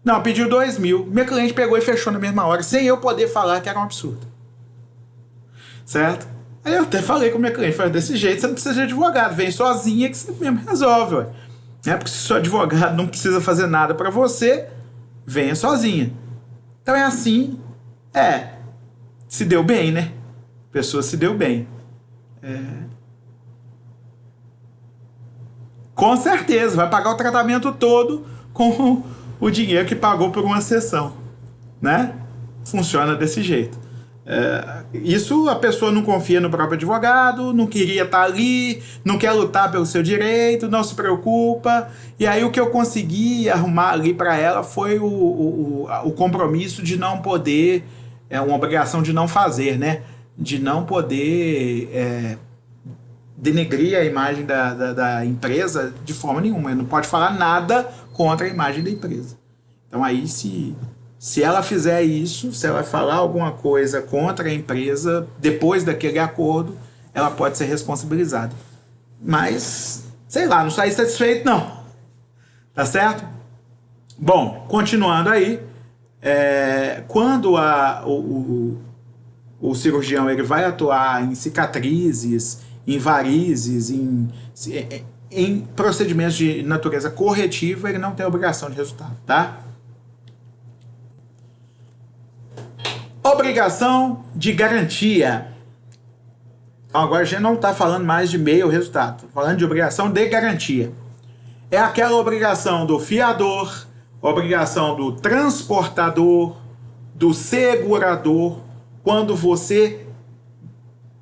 Não, pediu 2.000. Minha cliente pegou e fechou na mesma hora, sem eu poder falar que era um absurdo. Certo? Aí eu até falei com minha cliente, falei, desse jeito você não precisa de advogado, vem sozinha que você mesmo resolve, ué. Porque se seu advogado não precisa fazer nada para você, venha sozinha. Então é assim, se deu bem, né? A pessoa se deu bem. Com certeza, vai pagar o tratamento todo com o dinheiro que pagou por uma sessão, né? Funciona desse jeito. Isso a pessoa não confia no próprio advogado, não queria estar ali, não quer lutar pelo seu direito, não se preocupa. E aí o que eu consegui arrumar ali para ela foi o compromisso de não poder, uma obrigação de não fazer, né? De não poder denegrir a imagem da empresa de forma nenhuma. Não pode falar nada contra a imagem da empresa. Então aí se ela fizer isso, se ela falar alguma coisa contra a empresa, depois daquele acordo, ela pode ser responsabilizada. Mas, sei lá, não saí satisfeito não. Tá certo? Bom, continuando aí, quando o cirurgião ele vai atuar em cicatrizes, em varizes, em procedimentos de natureza corretiva, ele não tem obrigação de resultado, tá? Obrigação de garantia. Então, agora a gente não está falando mais de meio resultado, estou falando de obrigação de garantia. É aquela obrigação do fiador, obrigação do transportador, do segurador, quando você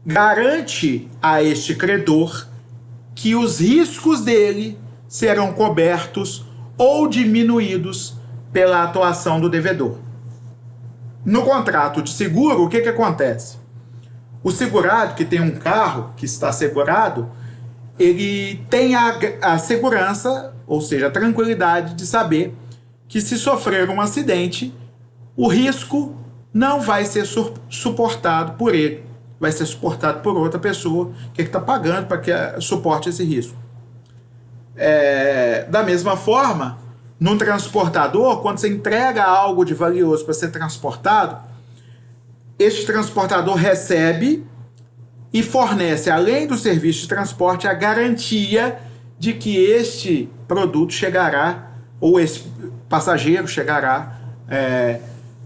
garante a este credor que os riscos dele serão cobertos ou diminuídos pela atuação do devedor. No contrato de seguro, o que acontece? O segurado que tem um carro que está segurado, ele tem a segurança, ou seja, a tranquilidade de saber que se sofrer um acidente, o risco não vai ser suportado por ele, vai ser suportado por outra pessoa que está pagando para que suporte esse risco. Da mesma forma, num transportador, quando você entrega algo de valioso para ser transportado, este transportador recebe e fornece, além do serviço de transporte, a garantia de que este produto chegará, ou esse passageiro chegará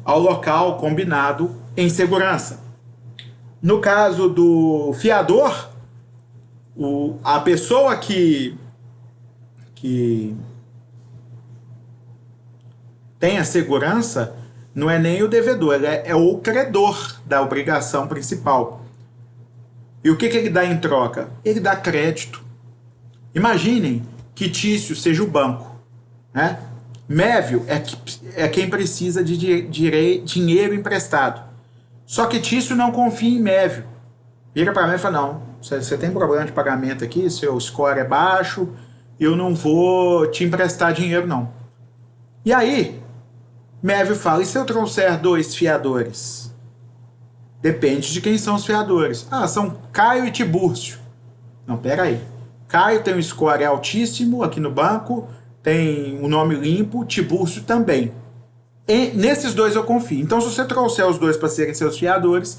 ao local combinado em segurança. No caso do fiador, a pessoa que tem a segurança não é nem o devedor, ele é o credor da obrigação principal. E o que ele dá em troca? Ele dá crédito. Imaginem que Tício seja o banco, né? Mévio é quem precisa de dinheiro emprestado. Só que Tício não confia em Mévio. vira para mim e fala, não, você tem problema de pagamento aqui, seu score é baixo, eu não vou te emprestar dinheiro, não. E aí, Mévio fala, e se eu trouxer 2 fiadores? Depende de quem são os fiadores. Ah, são Caio e Tibúrcio. Não, pera aí. Caio tem um score altíssimo aqui no banco, tem um nome limpo, Tibúrcio também. E nesses 2 eu confio. Então, se você trouxer os 2 para serem seus fiadores,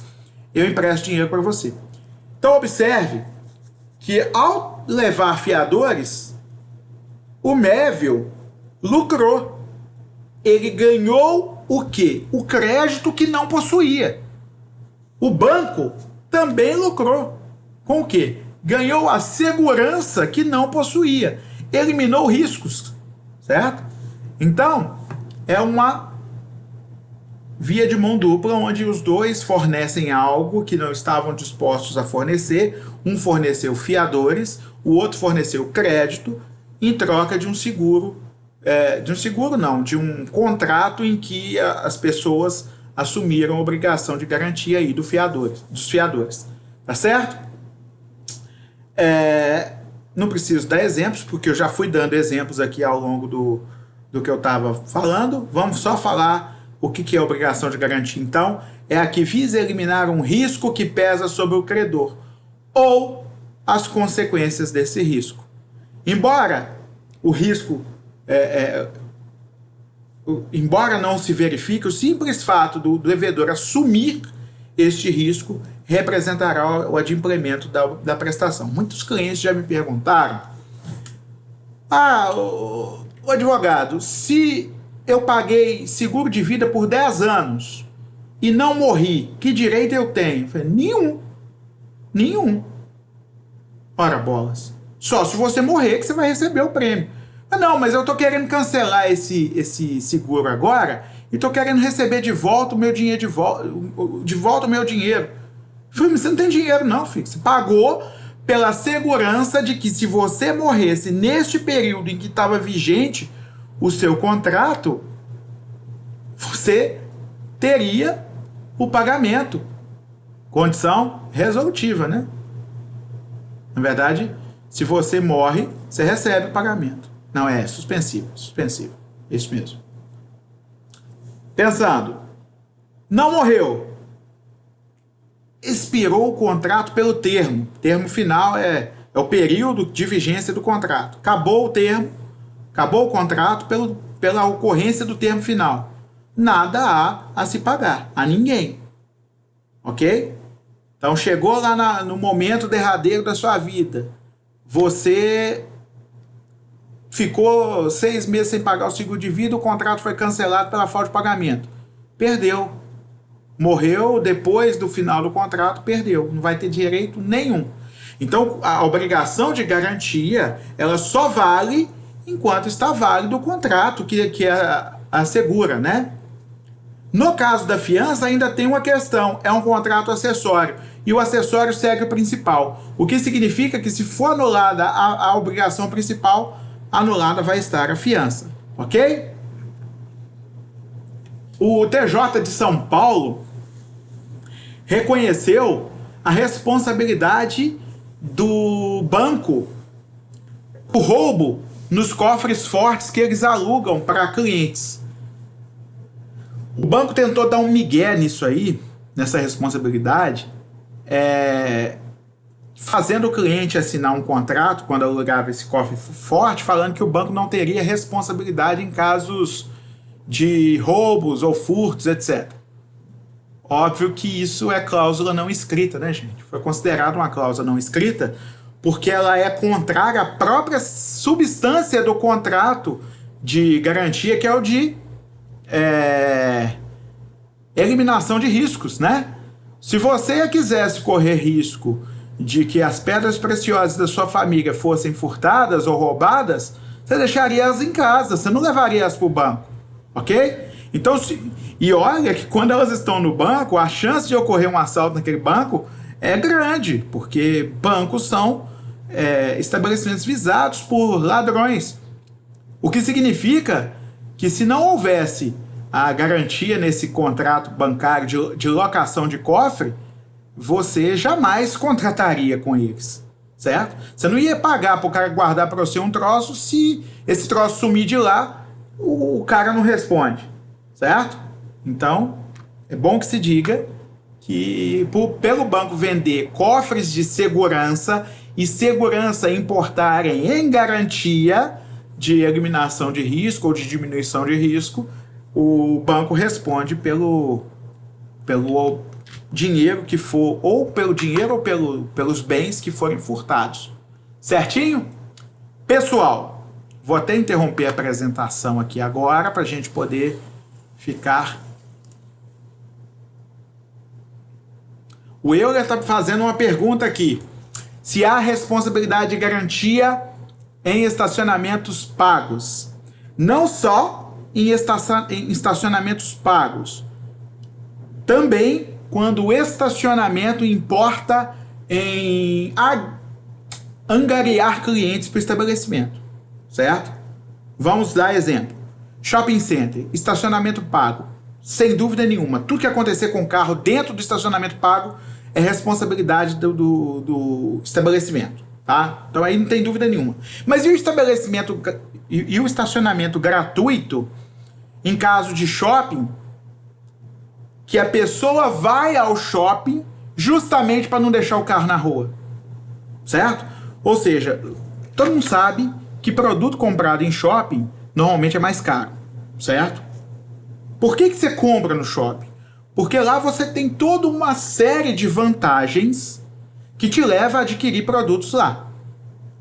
eu empresto dinheiro para você. Então, observe que ao levar fiadores, o Mévio lucrou. Ele ganhou o quê? O crédito que não possuía. O banco também lucrou. Com o quê? Ganhou a segurança que não possuía. Eliminou riscos, certo? Então, é uma via de mão dupla, onde os 2 fornecem algo que não estavam dispostos a fornecer. Um forneceu fiadores, o outro forneceu crédito, em troca de um seguro, de um contrato em que as pessoas assumiram a obrigação de garantia aí dos fiadores. Tá certo? Não preciso dar exemplos, porque eu já fui dando exemplos aqui ao longo do que eu estava falando. Vamos só falar o que é obrigação de garantia, então. É a que visa eliminar um risco que pesa sobre o credor, ou as consequências desse risco. Embora o risco, embora não se verifique, o simples fato do devedor assumir este risco representará o adimplemento da prestação. Muitos clientes já me perguntaram, o advogado, se eu paguei seguro de vida por 10 anos e não morri, que direito eu tenho? Eu falei, nenhum. Ora bolas. Só se você morrer que você vai receber o prêmio. Não, mas eu tô querendo cancelar esse seguro agora e tô querendo receber de volta o meu dinheiro, de volta o meu dinheiro. Eu falei, mas você não tem dinheiro não, filho. Você pagou pela segurança de que se você morresse neste período em que estava vigente o seu contrato, você teria o pagamento. Condição resolutiva, né? Na verdade, se você morre, você recebe o pagamento. Não, é suspensivo. Isso mesmo. Pensando, não morreu. Expirou o contrato pelo termo. Termo final é o período de vigência do contrato. Acabou o contrato pela ocorrência do termo final. Nada há a se pagar, a ninguém. Ok? Então chegou lá no momento derradeiro da sua vida. Você ficou 6 meses sem pagar o seguro de vida, o contrato foi cancelado pela falta de pagamento. Perdeu. Morreu depois do final do contrato, perdeu. Não vai ter direito nenhum. Então, a obrigação de garantia, ela só vale enquanto está válido o contrato que assegura, né? No caso da fiança, ainda tem uma questão. É um contrato acessório. E o acessório segue o principal. O que significa que se for anulada a obrigação principal, anulada vai estar a fiança. Ok? O TJ de São Paulo reconheceu a responsabilidade do banco, o roubo nos cofres fortes que eles alugam para clientes. O banco tentou dar um migué nisso aí, nessa responsabilidade, fazendo o cliente assinar um contrato quando alugava esse cofre forte, falando que o banco não teria responsabilidade em casos de roubos ou furtos, etc. Óbvio que isso é cláusula não escrita, né, gente? Foi considerado uma cláusula não escrita porque ela é contrária à própria substância do contrato de garantia, que é o de eliminação de riscos, né? Se você quisesse correr risco de que as pedras preciosas da sua família fossem furtadas ou roubadas, você deixaria elas em casa, você não levaria elas para o banco, ok? Então, e olha que quando elas estão no banco, a chance de ocorrer um assalto naquele banco é grande, porque bancos são estabelecimentos visados por ladrões. O que significa que se não houvesse a garantia nesse contrato bancário de locação de cofre, você jamais contrataria com eles, certo? Você não ia pagar para o cara guardar para você um troço se esse troço sumir de lá, o cara não responde, certo? Então, é bom que se diga que pelo banco vender cofres de segurança e segurança importarem em garantia de eliminação de risco ou de diminuição de risco, o banco responde pelo dinheiro que for, ou pelo dinheiro ou pelos bens que forem furtados. Certinho? Pessoal, vou até interromper a apresentação aqui agora para a gente poder ficar. O Euler está fazendo uma pergunta aqui. Se há responsabilidade de garantia em estacionamentos pagos. Não só em estacionamentos pagos. Também quando o estacionamento importa em angariar clientes para o estabelecimento. Certo? Vamos dar exemplo. Shopping center, estacionamento pago. Sem dúvida nenhuma. Tudo que acontecer com o carro dentro do estacionamento pago é responsabilidade do estabelecimento. Tá? Então aí não tem dúvida nenhuma. Mas e o estabelecimento e o estacionamento gratuito em caso de shopping, que a pessoa vai ao shopping justamente para não deixar o carro na rua, certo? Ou seja, todo mundo sabe que produto comprado em shopping normalmente é mais caro, certo? Por que você compra no shopping? Porque lá você tem toda uma série de vantagens que te leva a adquirir produtos lá,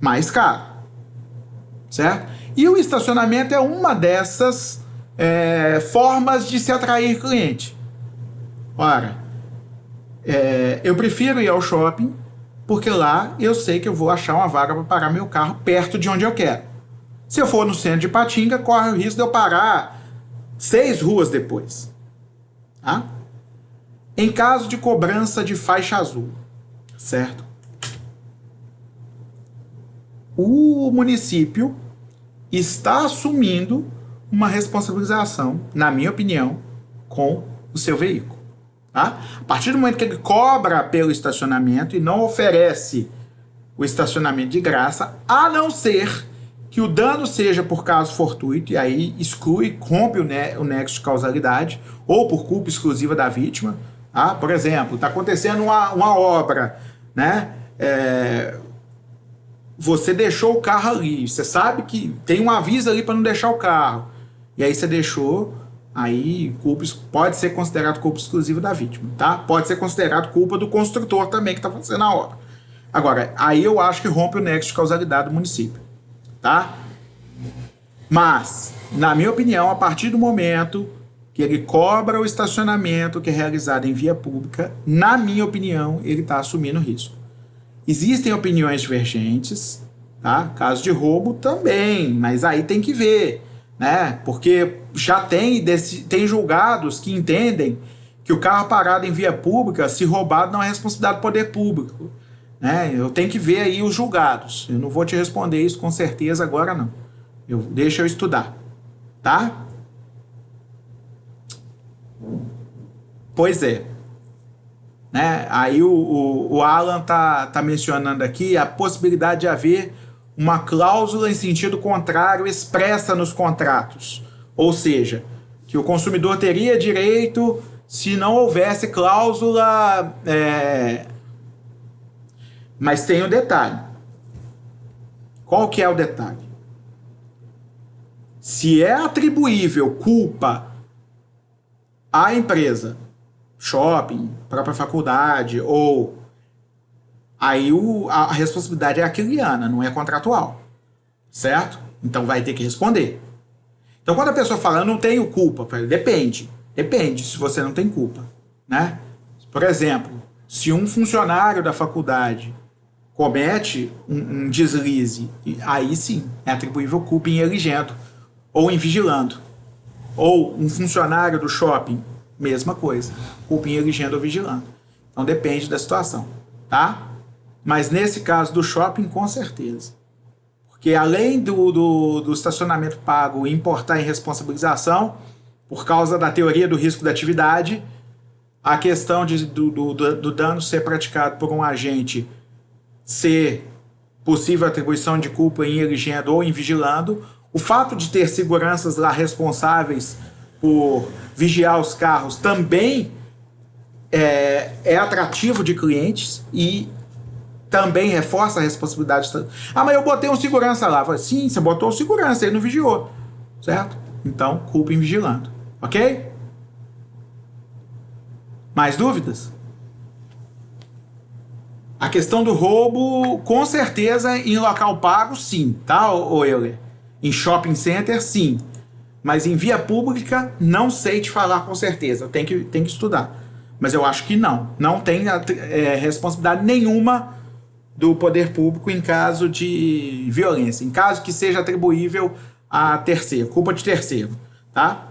mais caro, certo? E o estacionamento é uma dessas formas de se atrair cliente. Ora, eu prefiro ir ao shopping porque lá eu sei que eu vou achar uma vaga para parar meu carro perto de onde eu quero. Se eu for no centro de Patinga, corre o risco de eu parar 6 ruas depois. Tá? Em caso de cobrança de faixa azul, certo? O município está assumindo uma responsabilização, na minha opinião, com o seu veículo. Tá? A partir do momento que ele cobra pelo estacionamento e não oferece o estacionamento de graça, a não ser que o dano seja por caso fortuito, e aí exclui, rompe o nexo de causalidade, ou por culpa exclusiva da vítima. Tá? Por exemplo, está acontecendo uma obra, né? Você deixou o carro ali, você sabe que tem um aviso ali para não deixar o carro, e aí você deixou, aí pode ser considerado culpa exclusiva da vítima, tá? Pode ser considerado culpa do construtor também que está fazendo a obra. Agora, aí eu acho que rompe o nexo de causalidade do município, tá? Mas, na minha opinião, a partir do momento que ele cobra o estacionamento que é realizado em via pública, na minha opinião, ele está assumindo risco. Existem opiniões divergentes, tá? Caso de roubo também, mas aí tem que ver, né? Porque já tem julgados que entendem que o carro parado em via pública, se roubado, não é responsabilidade do poder público, né? Eu tenho que ver aí os julgados. Eu não vou te responder isso com certeza agora, não. Deixa eu estudar, tá? Pois é. Né? Aí o Alan tá mencionando aqui a possibilidade de haver uma cláusula em sentido contrário expressa nos contratos. Ou seja, que o consumidor teria direito se não houvesse cláusula... Mas tem o detalhe. Qual que é o detalhe? Se é atribuível culpa à empresa, shopping, própria faculdade, ou aí a responsabilidade é aquiliana, não é contratual, certo? Então vai ter que responder. Então quando a pessoa fala, eu não tenho culpa, depende se você não tem culpa, né? Por exemplo, se um funcionário da faculdade comete um deslize, aí sim é atribuível culpa em eligendo ou em vigilando. Ou um funcionário do shopping, mesma coisa, culpa em eligendo ou vigilando. Então depende da situação, tá? Mas nesse caso do shopping, com certeza. Porque além do estacionamento pago importar em responsabilização, por causa da teoria do risco da atividade, a questão do dano ser praticado por um agente ser possível atribuição de culpa em elegendo ou em vigilando, o fato de ter seguranças lá responsáveis por vigiar os carros também é atrativo de clientes e também reforça a responsabilidade. Ah, mas eu botei um segurança lá. Falei, sim, você botou o segurança, ele não vigiou, certo? Então, culpa em vigilando, ok? Mais dúvidas? A questão do roubo, com certeza, em local pago, sim, tá, ô Euler? Em shopping center, sim. Mas em via pública, não sei te falar com certeza. Tem que estudar. Mas eu acho que não. Não tem responsabilidade nenhuma do poder público em caso de violência. Em caso que seja atribuível a terceiro, culpa de terceiro, tá?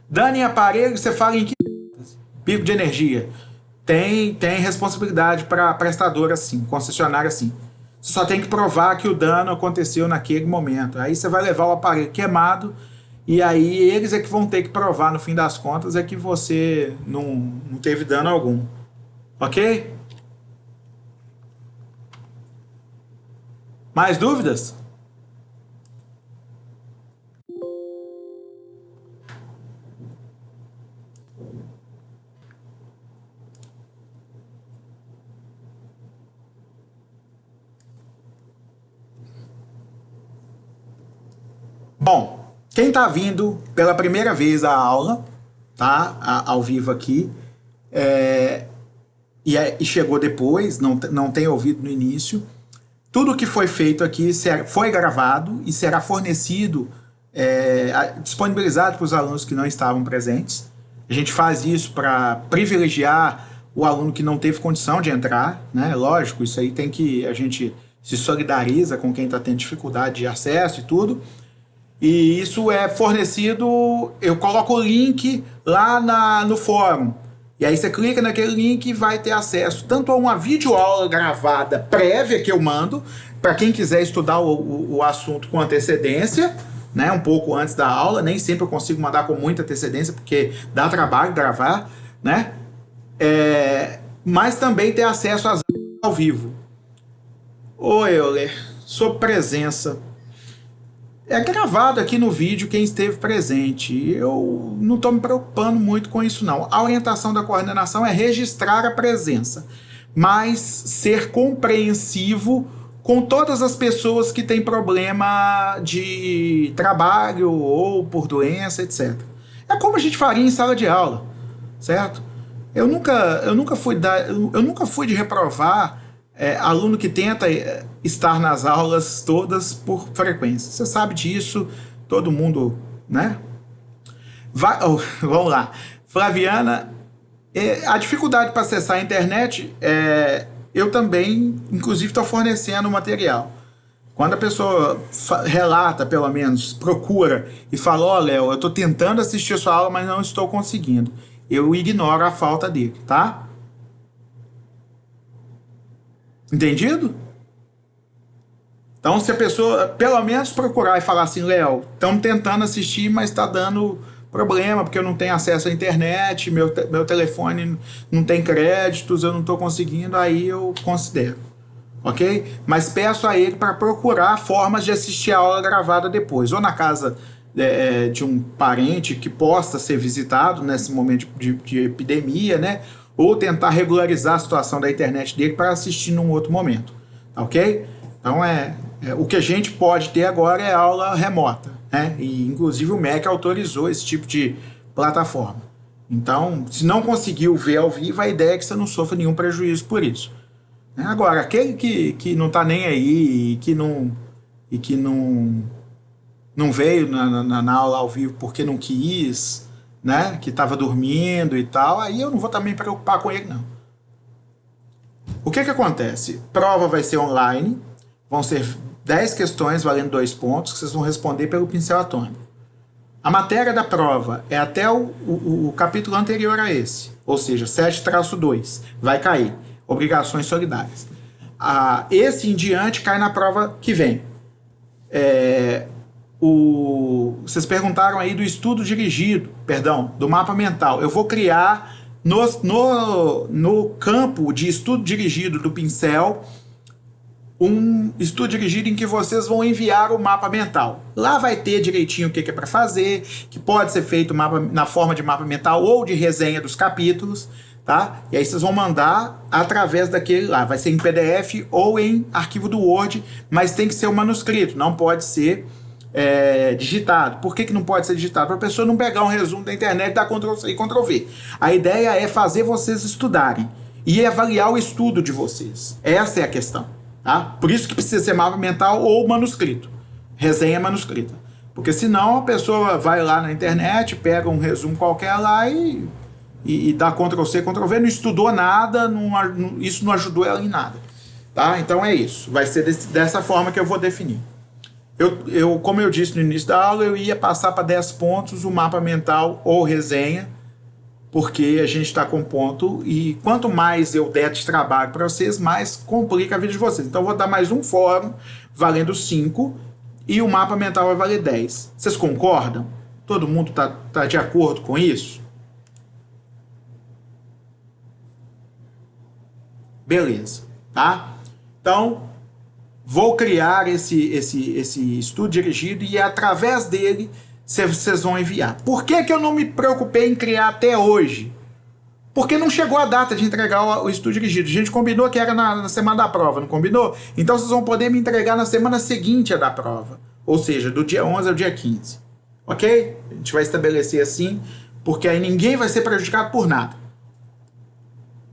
Dano em aparelho, você fala em que pico de energia? Tem responsabilidade para prestadora, sim, concessionária, sim. Você só tem que provar que o dano aconteceu naquele momento. Aí você vai levar o aparelho queimado e aí eles é que vão ter que provar, no fim das contas, é que você não teve dano algum. Ok? Mais dúvidas? Bom, quem está vindo pela primeira vez à aula, tá? Ao vivo aqui, e chegou depois, não tem ouvido no início, tudo que foi feito aqui foi gravado e será fornecido, disponibilizado para os alunos que não estavam presentes. A gente faz isso para privilegiar o aluno que não teve condição de entrar, né? Lógico, isso aí a gente se solidariza com quem está tendo dificuldade de acesso e tudo. E isso é fornecido, eu coloco o link lá no fórum. E aí você clica naquele link e vai ter acesso tanto a uma videoaula gravada prévia que eu mando, para quem quiser estudar o assunto com antecedência, né, um pouco antes da aula. Nem sempre eu consigo mandar com muita antecedência, porque dá trabalho gravar, né? Mas também ter acesso às aulas ao vivo. Ô Euler, sua presença é gravado aqui no vídeo quem esteve presente. Eu não estou me preocupando muito com isso, não. A orientação da coordenação é registrar a presença, mas ser compreensivo com todas as pessoas que têm problema de trabalho ou por doença, etc. É como a gente faria em sala de aula, certo? Eu nunca fui de reprovar aluno que tenta estar nas aulas todas por frequência. Você sabe disso, todo mundo, né? Vamos lá. Flaviana, a dificuldade para acessar a internet, eu também, inclusive, estou fornecendo material. Quando a pessoa relata, pelo menos, procura e fala, ó, Léo, eu estou tentando assistir a sua aula, mas não estou conseguindo. Eu ignoro a falta dele, tá? Entendido? Então, se a pessoa, pelo menos, procurar e falar assim, Léo, estamos tentando assistir, mas está dando problema, porque eu não tenho acesso à internet, meu telefone não tem créditos, eu não estou conseguindo, aí eu considero, ok? Mas peço a ele para procurar formas de assistir a aula gravada depois, ou na casa de um parente que possa ser visitado nesse momento de epidemia, né? Ou tentar regularizar a situação da internet dele para assistir num outro momento, ok? Então, o que a gente pode ter agora é aula remota, né? E, inclusive, o MEC autorizou esse tipo de plataforma. Então, se não conseguiu ver ao vivo, a ideia é que você não sofra nenhum prejuízo por isso. Agora, aquele que não está nem aí e que não veio na aula ao vivo porque não quis, né, que estava dormindo e tal, aí eu não vou também me preocupar com ele, não. O que acontece? Prova vai ser online, vão ser 10 questões valendo 2 pontos, que vocês vão responder pelo pincel atômico. A matéria da prova é até o capítulo anterior a esse, ou seja, 7-2, vai cair, obrigações solidárias. Esse em diante cai na prova que vem. vocês perguntaram aí do estudo dirigido, perdão, do mapa mental. Eu vou criar no campo de estudo dirigido do pincel um estudo dirigido em que vocês vão enviar o mapa mental. Lá vai ter direitinho o que é para fazer, que pode ser feito na forma de mapa mental ou de resenha dos capítulos, tá? E aí vocês vão mandar através daquele lá. Vai ser em PDF ou em arquivo do Word, mas tem que ser um manuscrito, não pode ser digitado. Por que não pode ser digitado? Para a pessoa não pegar um resumo da internet e dar Ctrl+C e Ctrl+V. A ideia é fazer vocês estudarem e avaliar o estudo de vocês. Essa é a questão. Tá? Por isso que precisa ser mapa mental ou manuscrito. Resenha manuscrita. Porque senão a pessoa vai lá na internet, pega um resumo qualquer lá e dá Ctrl+C, Ctrl+V, não estudou nada, isso não ajudou ela em nada. Tá? Então é isso. Vai ser dessa forma que eu vou definir. Como eu disse no início da aula, eu ia passar para 10 pontos o mapa mental ou resenha, porque a gente está com ponto, e quanto mais eu der de trabalho para vocês, mais complica a vida de vocês. Então eu vou dar mais um fórum, valendo 5, e o mapa mental vai valer 10. Vocês concordam? Todo mundo tá de acordo com isso? Beleza, tá? Então, vou criar esse estudo dirigido e através dele vocês vão enviar. Por que eu não me preocupei em criar até hoje? Porque não chegou a data de entregar o estudo dirigido. A gente combinou que era na semana da prova, não combinou? Então vocês vão poder me entregar na semana seguinte à da prova. Ou seja, do dia 11 ao dia 15. Ok? A gente vai estabelecer assim, porque aí ninguém vai ser prejudicado por nada.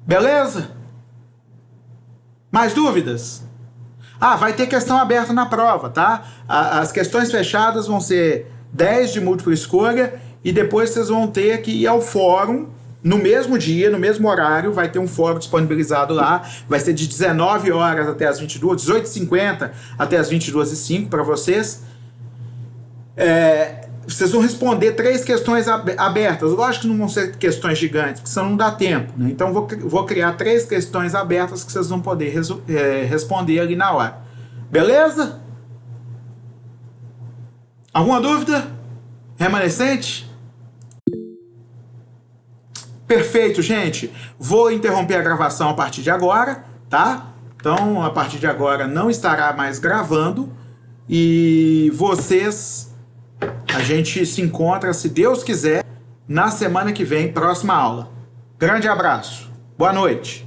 Beleza? Mais dúvidas? Vai ter questão aberta na prova, tá? As questões fechadas vão ser 10 de múltipla escolha e depois vocês vão ter que ir ao fórum no mesmo dia, no mesmo horário, vai ter um fórum disponibilizado lá, vai ser de 19 horas até as 22, 18h50 até as 22h05 para vocês. Vocês vão responder 3 questões abertas. Lógico que não vão ser questões gigantes, porque senão não dá tempo, né? Então vou criar 3 questões abertas que vocês vão poder responder ali na hora. Beleza? Alguma dúvida? Remanescente? Perfeito, gente. Vou interromper a gravação a partir de agora, tá? Então, a partir de agora não estará mais gravando. E a gente se encontra, se Deus quiser, na semana que vem, próxima aula. Grande abraço. Boa noite.